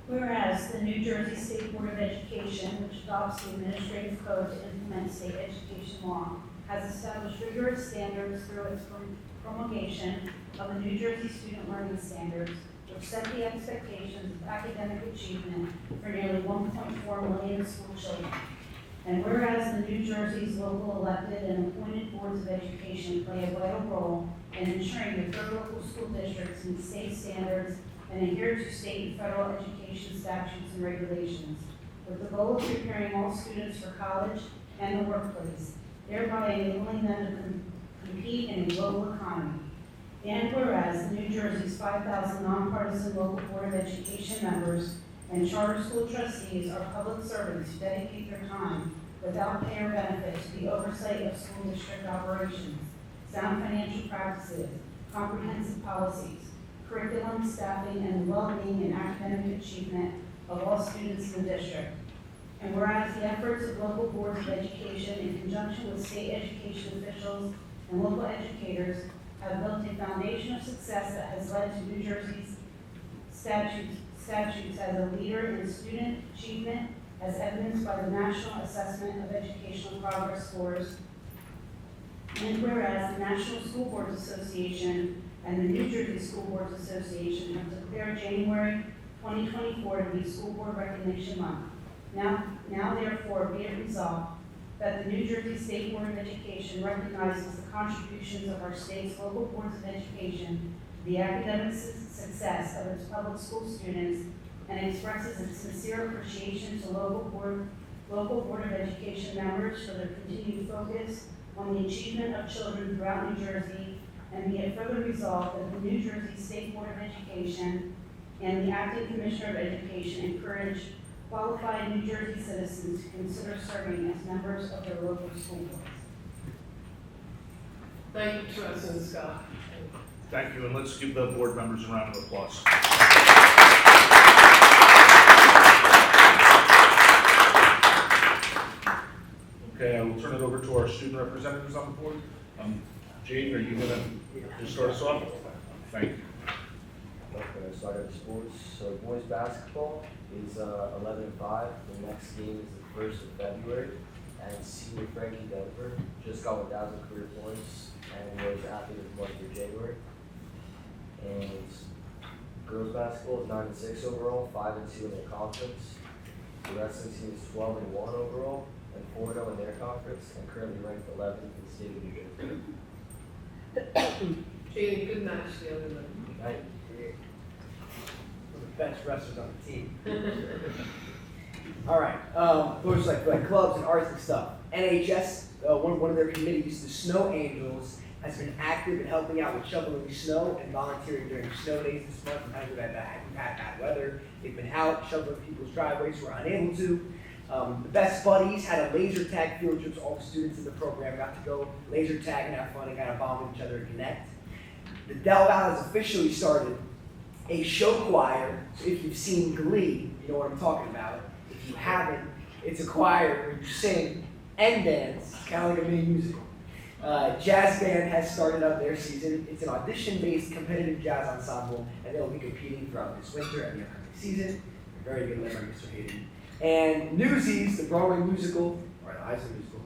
Whereas the New Jersey State Board of Education, which adopts the administrative code to implement state education law, has established rigorous standards through its promulgation of the New Jersey Student Learning Standards, which set the expectations of academic achievement for nearly 1.4 million school children. And whereas the New Jersey's local elected and appointed boards of education play a vital role in ensuring that their local school districts meet state standards and adhere to state and federal education statutes and regulations, with the goal of preparing all students for college and the workplace, thereby enabling them to compete in a global economy. And whereas New Jersey's 5,000 nonpartisan local board of education members and charter school trustees are public servants who dedicate their time without pay or benefit to the oversight of school district operations, sound financial practices, comprehensive policies, curriculum, staffing, and well-being and academic achievement of all students in the district. And whereas the efforts of local boards of education in conjunction with state education officials and local educators have built a foundation of success that has led to New Jersey's statutes as a leader in student achievement as evidenced by the National Assessment of Educational Progress Scores. And whereas the National School Boards Association and the New Jersey School Boards Association have declared January 2024 to be School Board Recognition Month. Now therefore be it resolved that the New Jersey State Board of Education recognizes the contributions of our state's local boards of education to the academic success of its public school students and expresses its sincere appreciation to local board of education members for their continued focus on the achievement of children throughout New Jersey, and be it further resolved that the New Jersey State Board of Education and the Acting Commissioner of Education encourage qualified New Jersey citizens to consider serving as members of their local school boards. Thank you, President Scott. Thank you, and let's give the board members a round of applause. Okay, I will turn it over to our student representatives on the board. Jade, are you gonna start us off? Thank you. Okay, so I got sports. So boys basketball is 11-5. The next game is the 1st of February. And senior Frankie Denver just got 1,000 career points and was athlete of the month for January. And girls basketball is 9-6 overall, 5-2 in their conference. The wrestling team is 12-1 overall and 4-0 in their conference, and currently ranked 11th in the state of New Jersey. Jane, good match the other night. Right. One of the best wrestlers on the team. All right, those like clubs and arts and stuff. NHS, one of their committees, the Snow Angels, has been active in helping out with shoveling snow and volunteering during snow days this month. We've had bad weather. They've been out shoveling people's driveways who were unable to. The Best Buddies had a laser tag field trip, so all the students in the program got to go laser tag and have fun and got to bond with each other and connect. The Del Valle has officially started a show choir. So if you've seen Glee, you know what I'm talking about. If you haven't, it's a choir where you sing and dance. It's kind of like a mini musical. Jazz band has started up their season. It's an audition-based competitive jazz ensemble, and they'll be competing throughout this winter and the upcoming season. They're very good led by Mr. Hayden. And Newsies, the Broadway musical, or the high school musical,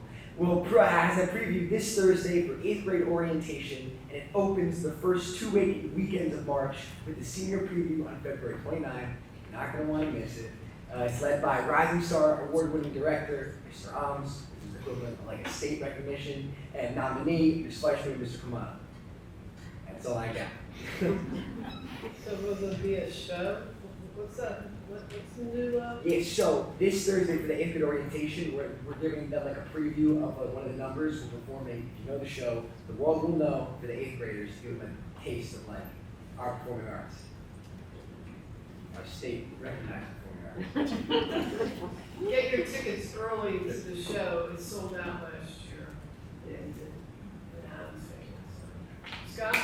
has a preview this Thursday for 8th grade orientation, and it opens the first 2 weekends of March with the senior preview on February 29th. You're not going to want to miss it. It's led by Rising Star Award-winning director, Mr. Ahms, which is equivalent of like a state recognition, and nominee, Ms. Fleischman and Mr. Kamada. That's all I got. So will there be a show? What's that? What's the new? Yeah, so this Thursday for the 8th grade orientation, we're giving them like a preview of one of the numbers. We're performing, if you know the show, the world will know for the 8th graders, to give them a taste of like our performing arts. Our state recognized performing arts. Get your tickets early to the show. It sold out last year. Scott?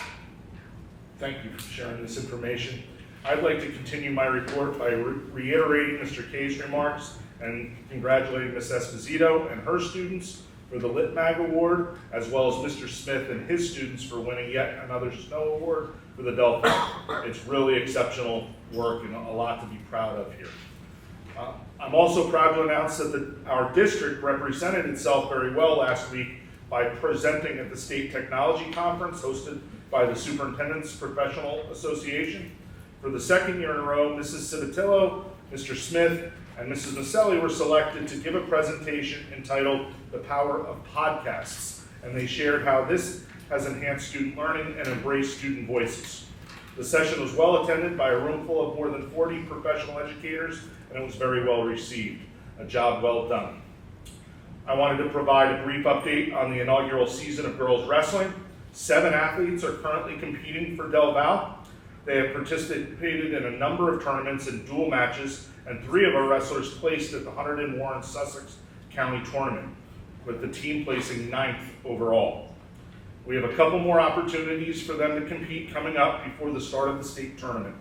Thank you for sharing this information. I'd like to continue my report by reiterating Mr. Kay's remarks and congratulating Ms. Esposito and her students for the Lit Mag Award, as well as Mr. Smith and his students for winning yet another snow award for the Delphi. It's really exceptional work and a lot to be proud of here. I'm also proud to announce that our district represented itself very well last week by presenting at the State Technology Conference hosted by the Superintendent's Professional Association. For the second year in a row, Mrs. Civitillo, Mr. Smith, and Mrs. Maselli were selected to give a presentation entitled The Power of Podcasts, and they shared how this has enhanced student learning and embraced student voices. The session was well attended by a room full of more than 40 professional educators, and it was very well received. A job well done. I wanted to provide a brief update on the inaugural season of girls wrestling. 7 athletes are currently competing for Del Valle. They have participated in a number of tournaments and dual matches, and 3 of our wrestlers placed at the Hunterdon and Warren Sussex County Tournament, with the team placing 9th overall. We have a couple more opportunities for them to compete coming up before the start of the state tournament.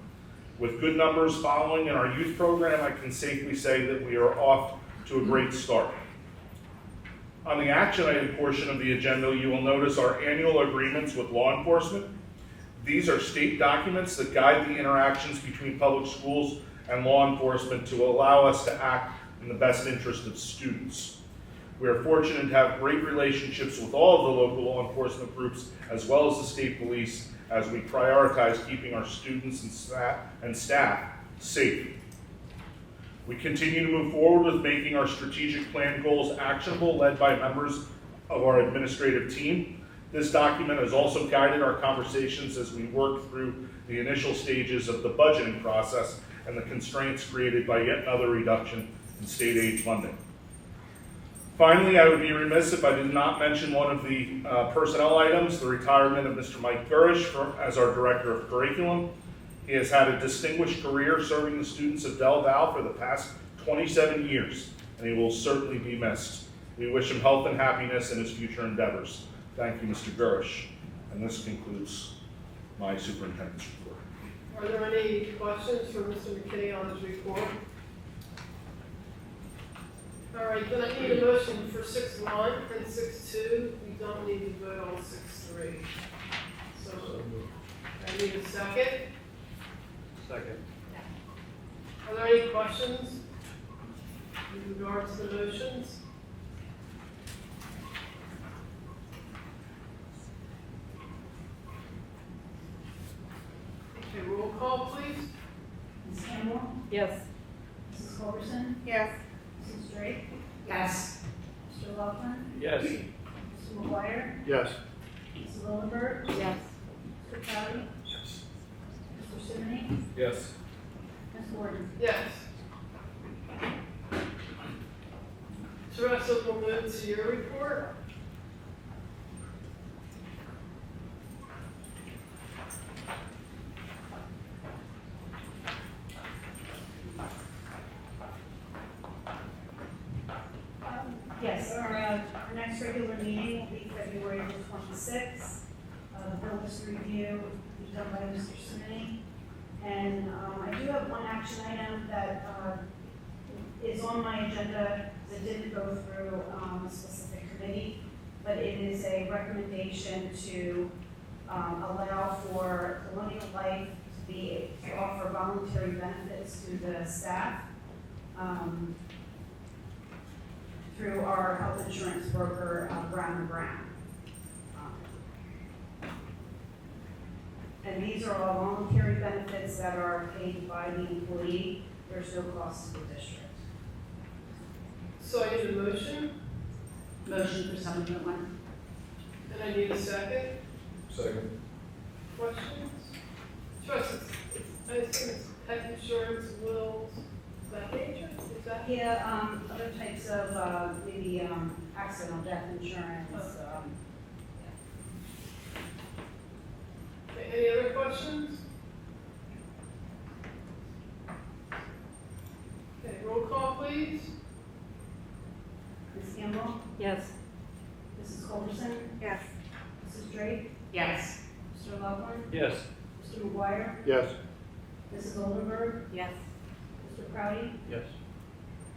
With good numbers following in our youth program, I can safely say that we are off to a great start. On the action item portion of the agenda, you will notice our annual agreements with law enforcement. These are state documents that guide the interactions between public schools and law enforcement to allow us to act in the best interest of students. We are fortunate to have great relationships with all of the local law enforcement groups as well as the state police as we prioritize keeping our students and staff safe. We continue to move forward with making our strategic plan goals actionable, led by members of our administrative team. This document has also guided our conversations as we work through the initial stages of the budgeting process and the constraints created by yet another reduction in state aid funding. Finally, I would be remiss if I did not mention one of the personnel items, the retirement of Mr. Mike Gurish as our Director of Curriculum. He has had a distinguished career serving the students of Del Val for the past 27 years, and he will certainly be missed. We wish him health and happiness in his future endeavors. Thank you, Mr. Gurish. And this concludes my superintendent's report. Are there any questions for Mr. McKinney on his report? All right, then I need a motion for 6.1 and 6.2. We don't need to vote on 6.3. So I need a second. Second. Are there any questions in regards to the motions? Okay, roll call, please. Ms. Campbell? Yes. Mrs. Culberson? Yes. Mrs. Drake? Yes. Mr. Laughlin? Yes. Mr. McGuire? Yes. Mrs. Lilliberg? Yes. Mr. Crowley? Yes. Mr. Simony? Yes. Ms. Gordon? Yes. So Russell, we'll move to your report. Yes, our next regular meeting will be February the 26th. The bill was reviewed, will be done by Mr. Simony. And I do have one action item that is on my agenda that didn't go through a specific committee, but it is a recommendation to allow for Colonial Life to offer voluntary benefits to the staff through our health insurance broker, Brown & Brown. And these are all voluntary benefits that are paid by the employee. There's no cost to the district. So I need a motion, Motion for supplement one. and I need a second. Second. Questions? Trust, I assume it's pet insurance, wills, that nature, is that? Yeah, other types of, maybe, accidental death insurance, Okay, any other questions? Okay, roll call, please. Ms. Campbell? Yes. Mrs. Culberson? Yes. Mrs. Drake? Yes. Mr. Loughlin? Yes. Mr. McGuire? Yes. Mrs. Oldenburg? Yes. Mr. Crowley? Yes.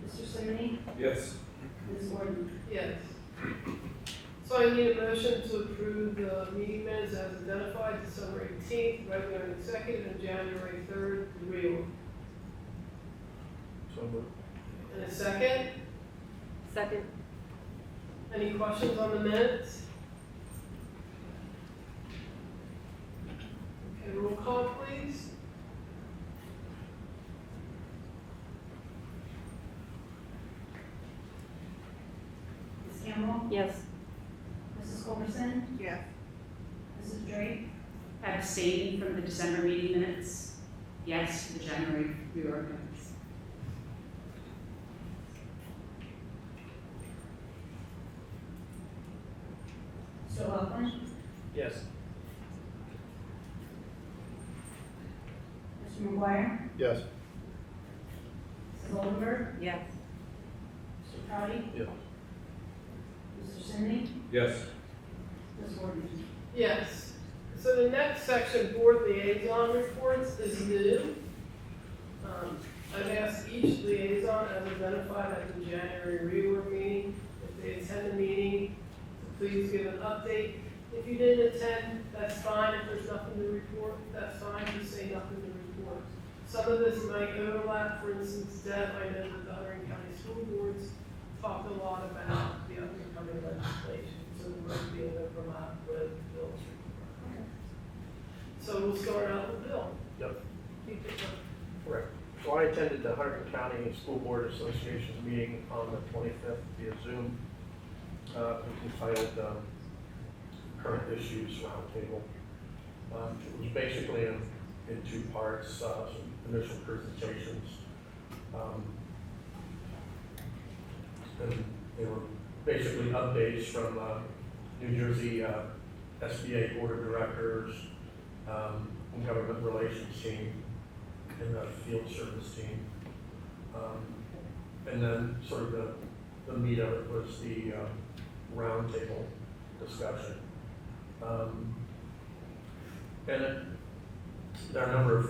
Mr. Simony? Yes. Ms. Gordon? Yes. So I need a motion to approve the meeting minutes as identified, December 18th, regular and executive, and January 3rd, the real. So moved. And a second? Second. Any questions on the minutes? Okay, roll call, please. Ms. Campbell? Yes. Mrs. Culberson? Yes. Mrs. Drake? Abstaining from the December meeting minutes. Yes to the January reorganize. Mr. Loughlin? Yes. Mr. McGuire? Yes. Mrs. Oldenburg? Yes. Mr. Crowley? Yes. Mr. Simony? Yes. Ms. Gordon? Yes. So the next section, board liaison reports, is new. I've asked each liaison as identified at the January reorg meeting, if they attend the meeting, to please give an update. If you didn't attend, that's That's fine. If there's nothing to report, that's fine. Just say nothing to report. Some of this might overlap. For instance, Deb, I know that the Hunterdon County School Boards talked a lot about the upcoming legislation, so there might be an overlap with Bill's report. So we'll start out with Bill. Yep. Keep it going. Correct. So I attended the Hunterdon County School Board Association's meeting on the 25th via Zoom. It was entitled Current Issues Roundtable. It was basically in two parts, some initial presentations. And they were basically updates from New Jersey SBA Board of Directors, Government Relations team, and the field service team. And then sort of the meat of it was the roundtable discussion. And there are a number of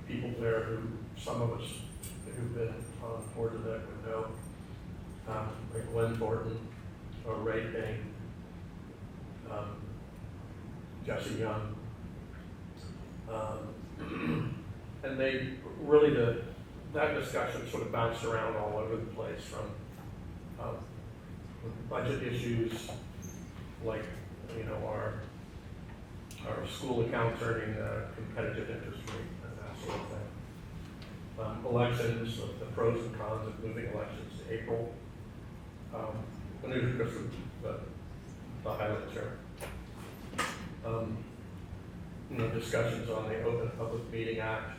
people there who, some of us who've been on board of that would know, like Glenn Thornton, or Ray Payne, Jesse Young. And they really, that discussion sort of bounced around all over the place, from budget issues like, our school accounts earning a competitive interest rate and that sort of thing. Elections, the pros and cons of moving elections to April. And these are just the highlights here. Discussions on the Open Public Meeting Act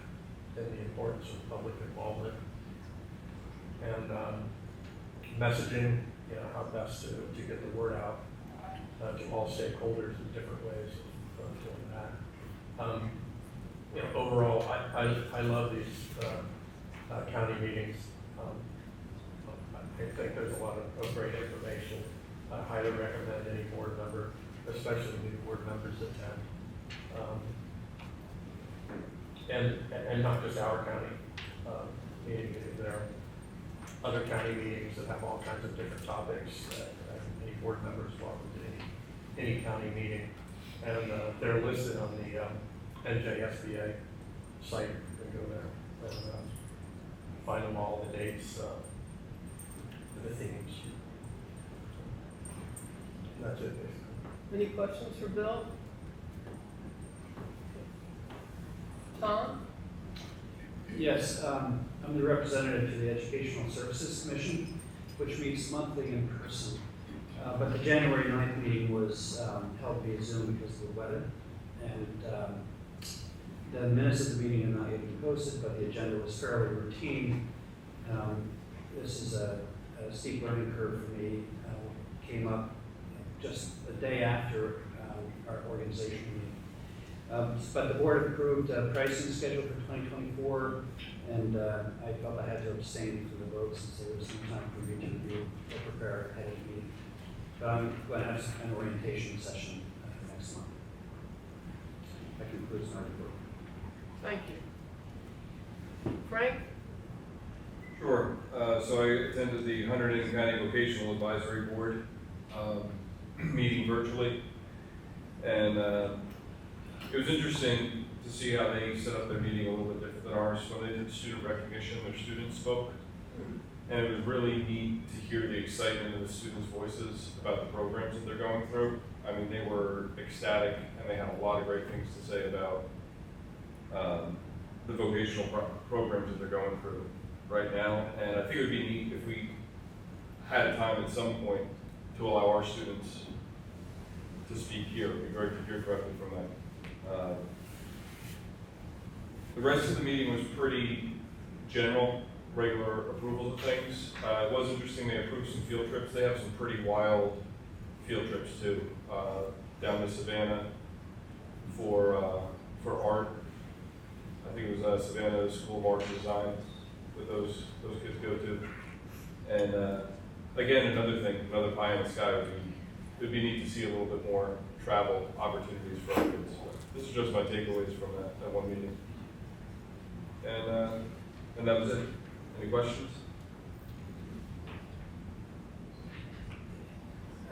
and the importance of public involvement, and messaging, how best to get the word out to all stakeholders in different ways of doing that. Overall, I love these county meetings. I think there's a lot of great information. I highly recommend any board member, especially new board members, attend. And not just our county meeting. There are other county meetings that have all kinds of different topics. Any board members welcome to any county meeting, and they're listed on the NJSBA site. You can go there and find them all, the dates, the themes. And that's it, basically. Any questions for Bill? Tom? Yes, I'm the representative to the Educational Services Commission, which meets monthly in person. But the January 9th meeting was held via Zoom because of the weather. And the minutes of the meeting have not yet been posted, but the agenda was fairly routine. This is a steep learning curve for me. Came up just the day after our organization meeting. But the board approved a pricing schedule for 2024, and I felt I had to abstain from the vote since there was no time for me to review or prepare ahead of the meeting. But I'm going to have an orientation session next month. That concludes my report. Thank you. Frank? Sure. So I attended the Hunterdon County Vocational Advisory Board meeting virtually, and it was interesting to see how they set up their meeting a little bit different than ours. When they did student recognition, their students spoke, and it was really neat to hear the excitement of the students' voices about the programs that they're going through. I mean, they were ecstatic, and they had a lot of great things to say about the vocational programs that they're going through right now. And I think it would be neat if we had time at some point to allow our students to speak here. It would be great to hear directly from them. The rest of the meeting was pretty general, regular approvals of things. It was interesting, they approved some field trips. They have some pretty wild field trips too, down to Savannah for art. I think it was Savannah School of Art and Design that those kids go to. And again, another thing, another pie in the sky would be neat to see a little bit more travel opportunities for our kids. This is just my takeaways from that one meeting. And that was it. Any questions?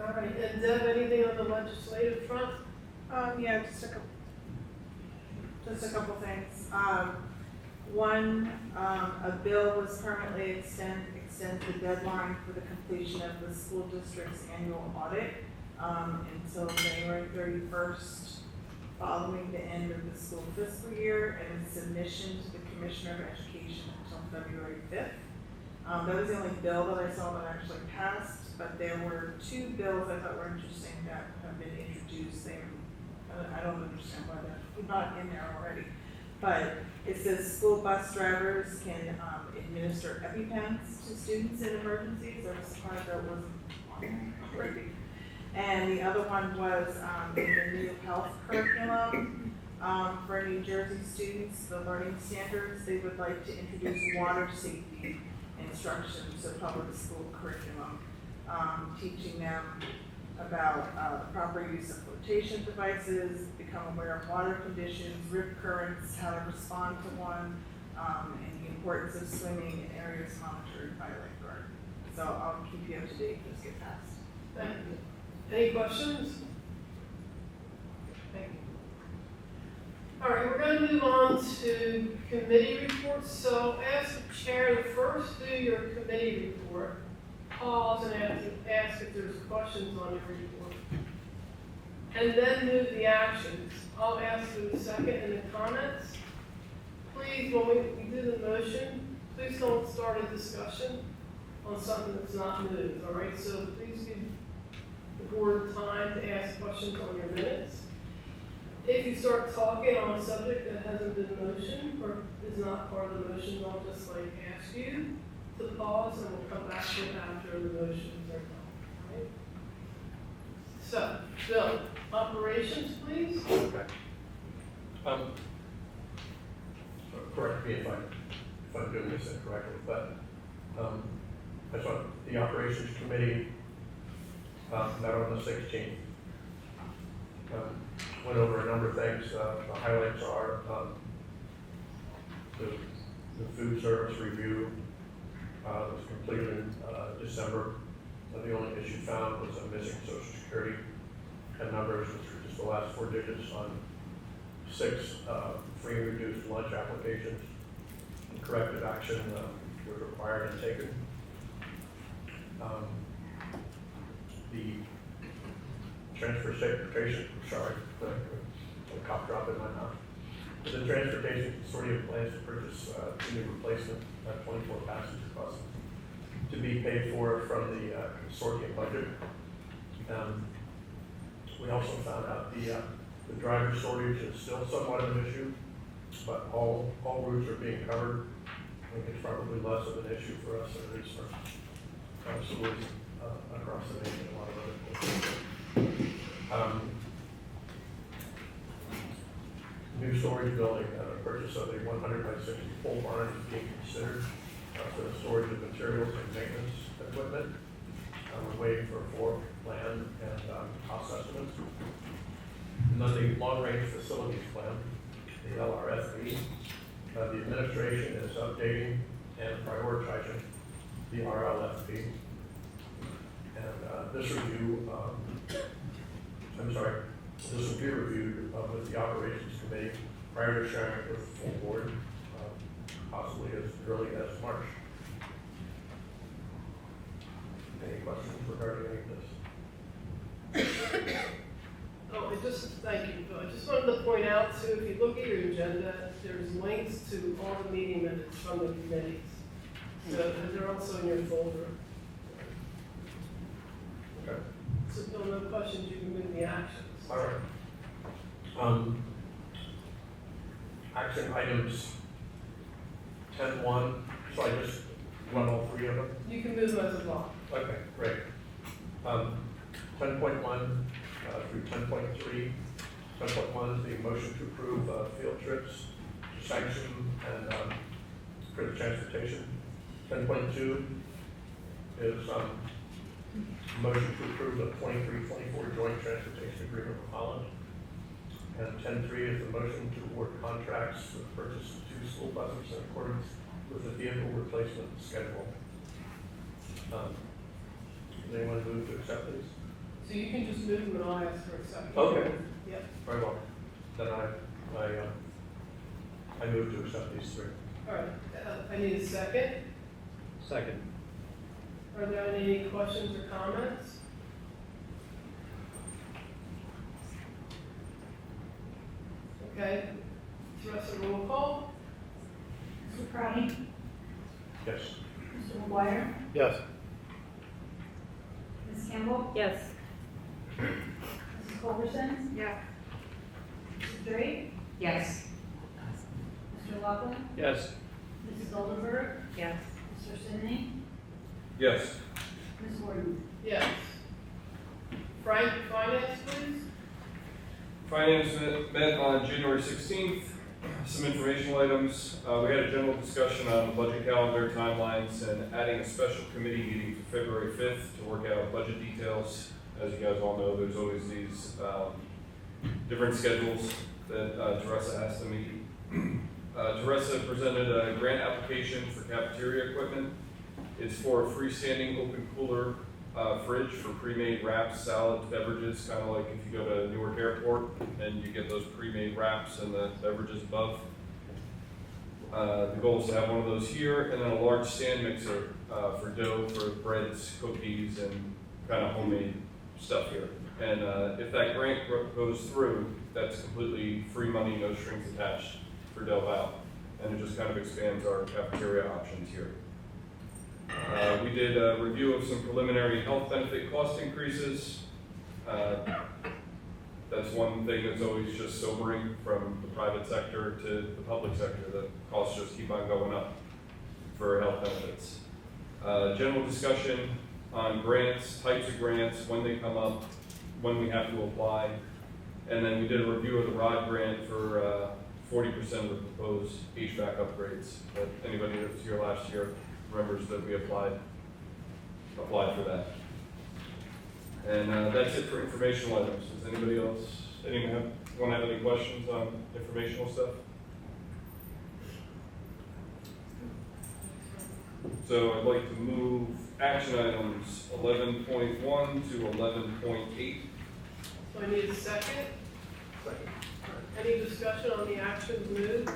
All right, and Deb, anything on the legislative front? Yeah, just a couple things. One, a bill was permanently extend the deadline for the completion of the school district's annual audit, until January 31st, following the end of the school fiscal year, and submission to the Commissioner of Education until February 5th. That was the only bill that I saw that actually passed, but there were two bills I thought were interesting that have been introduced. I don't understand why they're not in there already. But it says school bus drivers can administer EpiPens to students in emergencies. I was surprised that wasn't on there already. And the other one was in the new health curriculum for New Jersey students, the learning standards. They would like to introduce water safety instructions to public school curriculum, teaching them about the proper use of flotation devices, become aware of water conditions, rip currents, how to respond to one, and the importance of swimming in areas monitored by lifeguard. So I'll keep you up to date if this gets passed. Thank you. Any questions? Thank you. All right, we're going to move on to committee reports. So ask the chair to first do your committee report. Pause and ask if there's questions on your report. And then move the actions. I'll ask for the second and the comments. Please, when we do the motion, please don't start a discussion on something that's not moved, all right? So please give the board time to ask questions on your minutes. If you start talking on a subject that hasn't been motioned or is not part of the motion, I'll just ask you to pause and we'll come back to it after the motions are done, right? So, Bill, operations, please. Okay. Correct me if I'm doing this incorrectly, but I thought the operations committee met on the 16th. Went over a number of things. The highlights are the food service review was completed in December. The only issue found was a missing Social Security and numbers, which were just the last 4 digits on 6 free and reduced lunch applications. And corrective action was required and taken. The transportation, sorry, the cop dropped in my mouth. The transportation consortium plans to purchase 2 new replacement 24 passenger buses to be paid for from the consortium budget. We also found out the driver shortage is still somewhat of an issue, but all routes are being covered. I think it's probably less of an issue for us than it is for schools across the nation, a lot of other places. New storage building, purchase of a 100 by 60 pole barn is being considered for the storage of materials and maintenance equipment. We're waiting for a floor plan and cost estimates. And then the long-range facilities plan, the LRFP. The administration is updating and prioritizing the RLFP. And this review, this will be reviewed with the operations committee prior to sharing it with the full board, possibly as early as March. Any questions regarding any of this? Thank you, Bill. I just wanted to point out too, if you look at your agenda, there's links to all the meeting minutes from the committees. So they're also in your folder. Okay. So Bill, no questions, you can move the actions. All right. Action items 10.1, so I just run all 3 of them? You can move them as a block. Okay, great. 10.1 through 10.3. 10.1 is the motion to approve field trips, sanction, and for the transportation. 10.2 is motion to approve the 23-24 joint transportation agreement with Holland. And 10.3 is the motion to award contracts for the purchase of 2 school buses in accordance with the vehicle replacement schedule. Does anyone move to accept these? So you can just move when I ask for a second. Okay. Yep. Very well. Then I move to accept these three. All right, I need a second. Second. Are there any questions or comments? Okay, Teresa, roll call? Mr. Crowley? Yes. Mr. McGuire? Yes. Ms. Campbell? Yes. Mrs. Culberson? Yeah. Mrs. Drake? Yes. Mr. Lockwood? Yes. Mrs. Oldenburg? Yes. Mr. Sidney? Yes. Ms. Gordon? Yes. Frank, finance, please? Finance met on January 16th. Some informational items. We had a general discussion on the budget calendar, timelines, and adding a special committee meeting for February 5th to work out budget details. As you guys all know, there's always these different schedules that Teresa has to meet. Teresa presented a grant application for cafeteria equipment. It's for a freestanding open cooler fridge for pre-made wraps, salads, beverages, kind of like if you go to Newark Airport and you get those pre-made wraps and the beverages above. The goal is to have one of those here, and then a large stand mixer for dough, for breads, cookies, and kind of homemade stuff here. And if that grant goes through, that's completely free money, no strings attached for Del Val. And it just kind of expands our cafeteria options here. We did a review of some preliminary health benefit cost increases. That's one thing that's always just sobering from the private sector to the public sector. The costs just keep on going up for health benefits. General discussion on grants, types of grants, when they come up, when we have to apply. And then we did a review of the ROD grant for 40% of the proposed HVAC upgrades. That anybody that was here last year remembers that we applied for that. And that's it for informational items. Does anybody else, want to have any questions on informational stuff? So I'd like to move action items 11.1 to 11.8. So I need a second. Any discussion on the actions moved?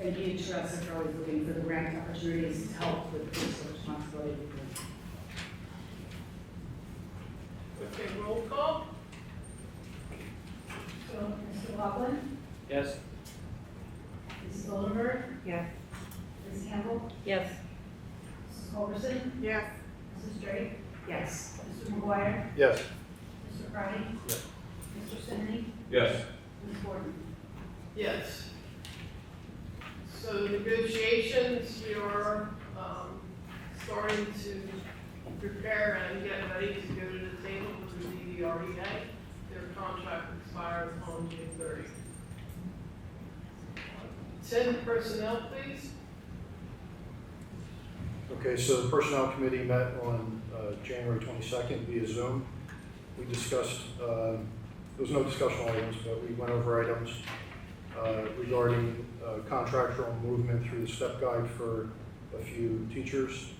Thank you, Teresa, for always looking for the grant opportunities to help with fiscal responsibility. Okay, roll call? So, Mr. Lockwood? Yes. Mrs. Oldenburg? Yes. Ms. Campbell? Yes. Mrs. Culberson? Yes. Mrs. Drake? Yes. Mr. McGuire? Yes. Mr. Crowley? Yes. Mr. Sidney? Yes. Ms. Gordon? Yes. So negotiations, we are starting to prepare and get ready to go to the table with the DVRHS. Their contract expires on June 30th. 10 personnel, please. Okay, so the Personnel Committee met on January 22nd via Zoom. We discussed, there was no discussion items, but we went over items regarding contractual movement through the step guide for a few teachers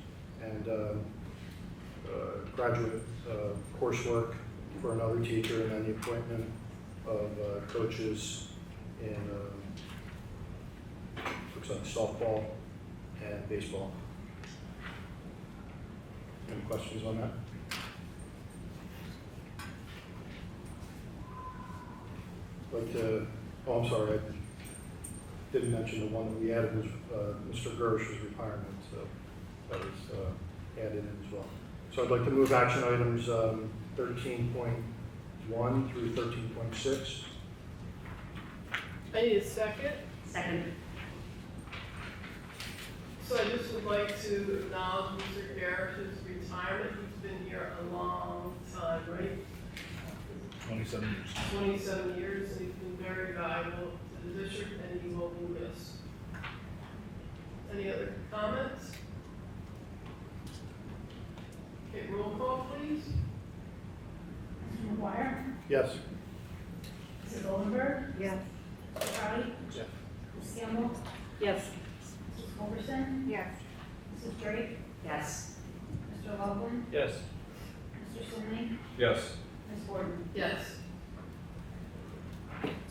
and graduate coursework for another teacher, and then the appointment of coaches in looks like softball and baseball. Any questions on that? Oh, I'm sorry, I didn't mention the one that we added was Mr. Gersh's retirement, so that was added in as well. So I'd like to move action items 13.1 through 13.6. I need a second. Second. So I just would like to acknowledge Mr. Garrish's retirement. He's been here a long time, right? 27 years. 27 years, and he's been very valuable to the district, and he will be missed. Any other comments? Okay, roll call, please. Mr. McGuire? Yes. Mrs. Oldenburg? Yes. Mr. Crowley? Yes. Ms. Campbell? Yes. Mrs. Culberson? Yes. Mrs. Drake? Yes. Mr. Loveland? Yes. Mr. Simi? Yes. Ms. Gordon? Yes.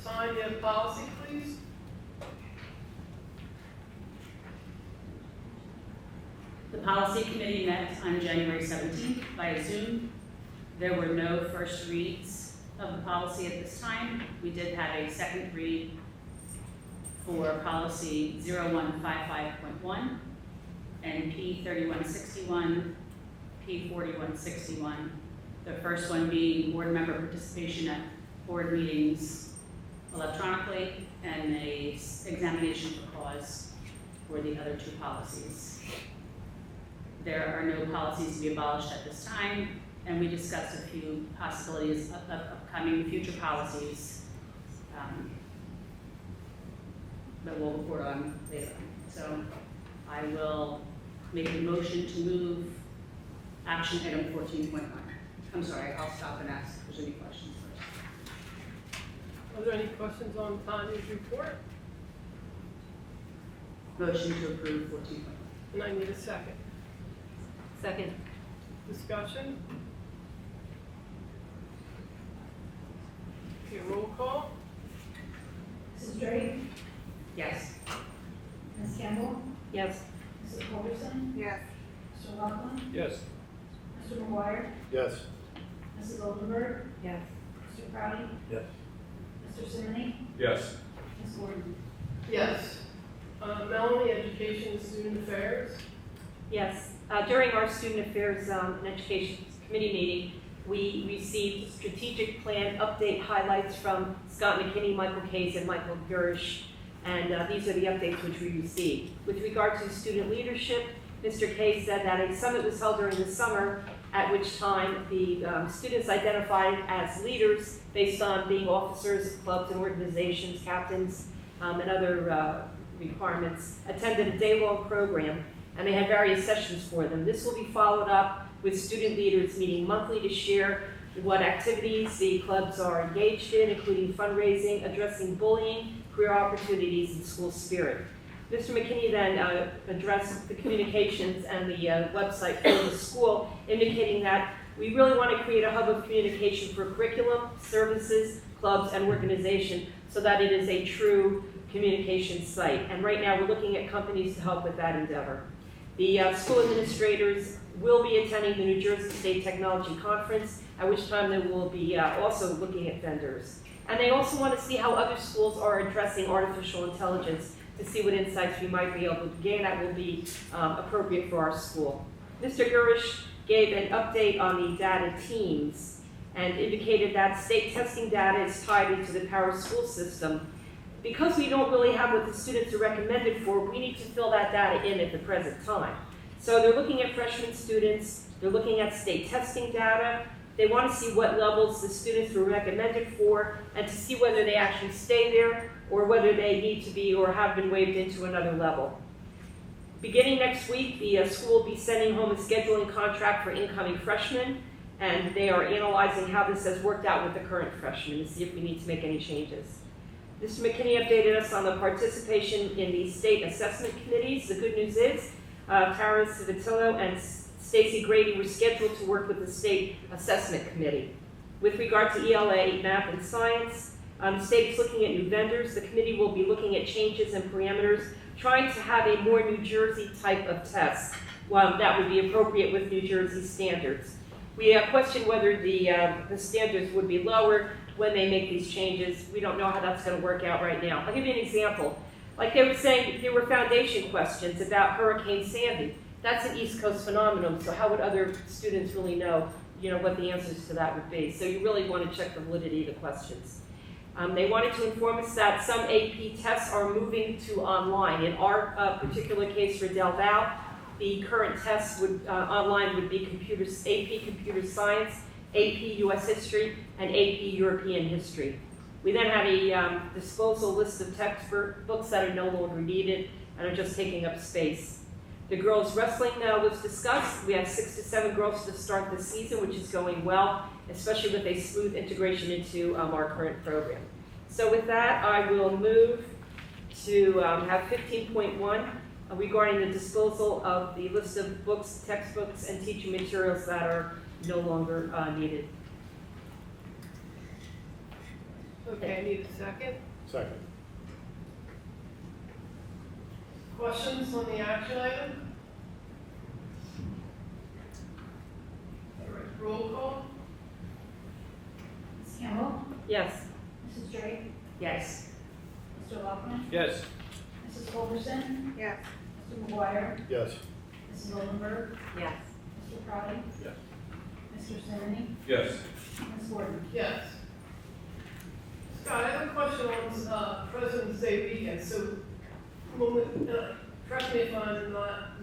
Tanya, policy, please. The policy committee met on January 17th via Zoom. There were no first reads of the policy at this time. We did have a second read for policy 0155.1 and P3161, P4161. The first one being board member participation at board meetings electronically, and a examination for cause for the other two policies. There are no policies to be abolished at this time, and we discussed a few possibilities of upcoming future policies that we'll report on later. So I will make a motion to move action item 14.1. I'm sorry, I'll stop and ask if there's any questions first. Are there any questions on Tanya's report? Motion to approve 14.1. And I need a second. Second. Discussion? Okay, roll call? Mrs. Drake? Yes. Ms. Campbell? Yes. Mrs. Culberson? Yes. Mr. Loveland? Yes. Mr. McGuire? Yes. Mrs. Oldenburg? Yes. Mr. Crowley? Yes. Mr. Simi? Yes. Ms. Gordon? Yes. Melanie, Education and Student Affairs? Yes, during our Student Affairs and Education Committee meeting, we received strategic plan update highlights from Scott McKinney, Michael Case, and Michael Gerish, and these are the updates which we received. With regard to student leadership, Mr. Case said that a summit was held during the summer, at which time the students identified as leaders based on being officers of clubs and organizations, captains, and other requirements, attended a day-long program, and they had various sessions for them. This will be followed up with student leaders meeting monthly to share what activities the clubs are engaged in, including fundraising, addressing bullying, career opportunities, and school spirit. Mr. McKinney then addressed the communications and the website for the school, indicating that we really want to create a hub of communication for curriculum, services, clubs, and organization so that it is a true communication site. And right now we're looking at companies to help with that endeavor. The school administrators will be attending the New Jersey State Technology Conference, at which time they will be also looking at vendors. And they also want to see how other schools are addressing artificial intelligence to see what insights we might be able to gain that will be appropriate for our school. Mr. Gerish gave an update on the data teams and indicated that state testing data is tied into the Power School system. Because we don't really have what the students are recommended for, we need to fill that data in at the present time. So they're looking at freshman students, they're looking at state testing data, they want to see what levels the students were recommended for, and to see whether they actually stay there, or whether they need to be or have been waived into another level. Beginning next week, the school will be sending home a scheduling contract for incoming freshmen, and they are analyzing how this has worked out with the current freshmen to see if we need to make any changes. Mr. McKinney updated us on the participation in the state assessment committees. The good news is Tara Civitillo and Stacy Grady were scheduled to work with the state assessment committee. With regard to ELA, math, and science, the state is looking at new vendors. The committee will be looking at changes and parameters, trying to have a more New Jersey type of test that would be appropriate with New Jersey standards. We question whether the standards would be lowered when they make these changes. We don't know how that's going to work out right now. I'll give you an example. Like they were saying, there were foundation questions about Hurricane Sandy. That's an East Coast phenomenon, so how would other students really know, what the answers to that would be? So you really want to check the validity of the questions. They wanted to inform us that some AP tests are moving to online. In our particular case for Del Val, the current tests online would be AP Computer Science, AP US History, and AP European History. We then have a disposal list of textbooks that are no longer needed and are just taking up space. The girls wrestling was discussed. We have 6 to 7 girls to start this season, which is going well, especially with a smooth integration into our current program. So with that, I will move to have 15.1, regarding the disposal of the list of books, textbooks, and teaching materials that are no longer needed. Okay, I need a second. Second. Questions on the action item? All right, roll call? Ms. Campbell? Yes. Mrs. Drake? Yes. Mr. Lockman? Yes. Mrs. Wilkerson? Yes. Mr. McGuire? Yes. Mrs. Oldenburg? Yes. Mr. Crowley? Yes. Mr. Simony? Yes. Ms. Gordon? Yes. Scott, I have a question on President's Day weekend. So, when we, correct me if I'm not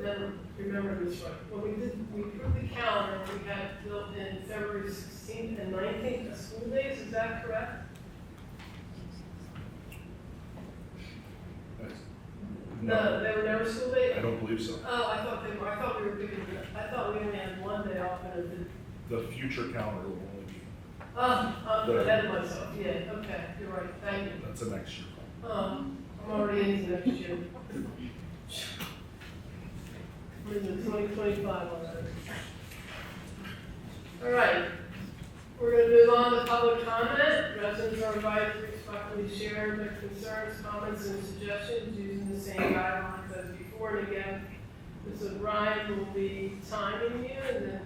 remember this right. When we approved the calendar, we had built in February 16th and 19th as school days. Is that correct? No, they were never school days. I don't believe so. Oh, I thought they were. I thought we were picking. I thought we only had one day off and it did. The future calendar will only be, I'm ahead of myself. Yeah. Okay. You're right. Thank you. that's a next year. I'm already into next year. We're in the 2025 already. All right. We're going to move on to public comment. Residents are invited to respectfully share their concerns, comments, and suggestions using the same guidelines as before. And again, Ms. O'Brien will be timing you, and the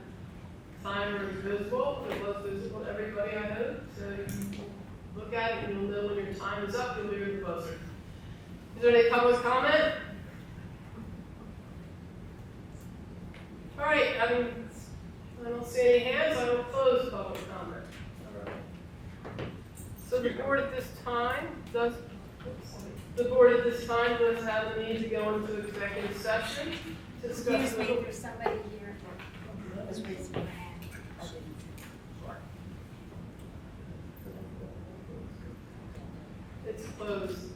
timer is visible. It was visible to everybody, I hope. So you can look at it and you'll know when your time is up. You'll be the buzzer. Is there any public comment? All right, I don't see any hands. I will close public comment. All right. So the board at this time does have a need to go into executive session to discuss. Excuse me, there's somebody here who was raising their hand. It's closed.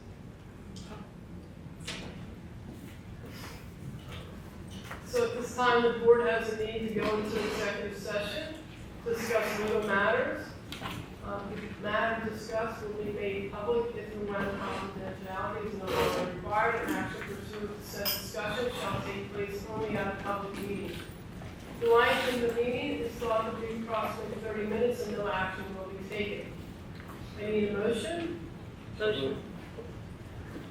So at this time, the board has a need to go into executive session to discuss legal matters. The matter discussed will be made public if and when confidentiality is no longer required, and action pursuant to said discussion shall take place only at a public meeting. The length of the meeting is thought to be approximately 30 minutes, and no action will be taken. I need a motion. Motion.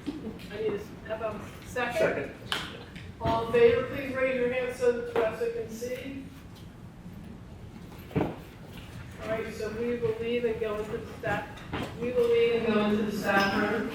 I need how about a second? Second. All in favor, please raise your hand so the rest can see. All right, so we will leave and go into the staff. We will leave and go into the staff room.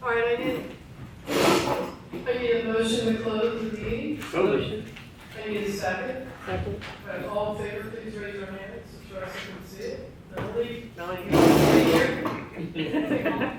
All right, I need a motion to close the meeting. Motion. I need a second. Second. All right, all in favor, please raise your hands, so I can see it. Nobody? No, you're here.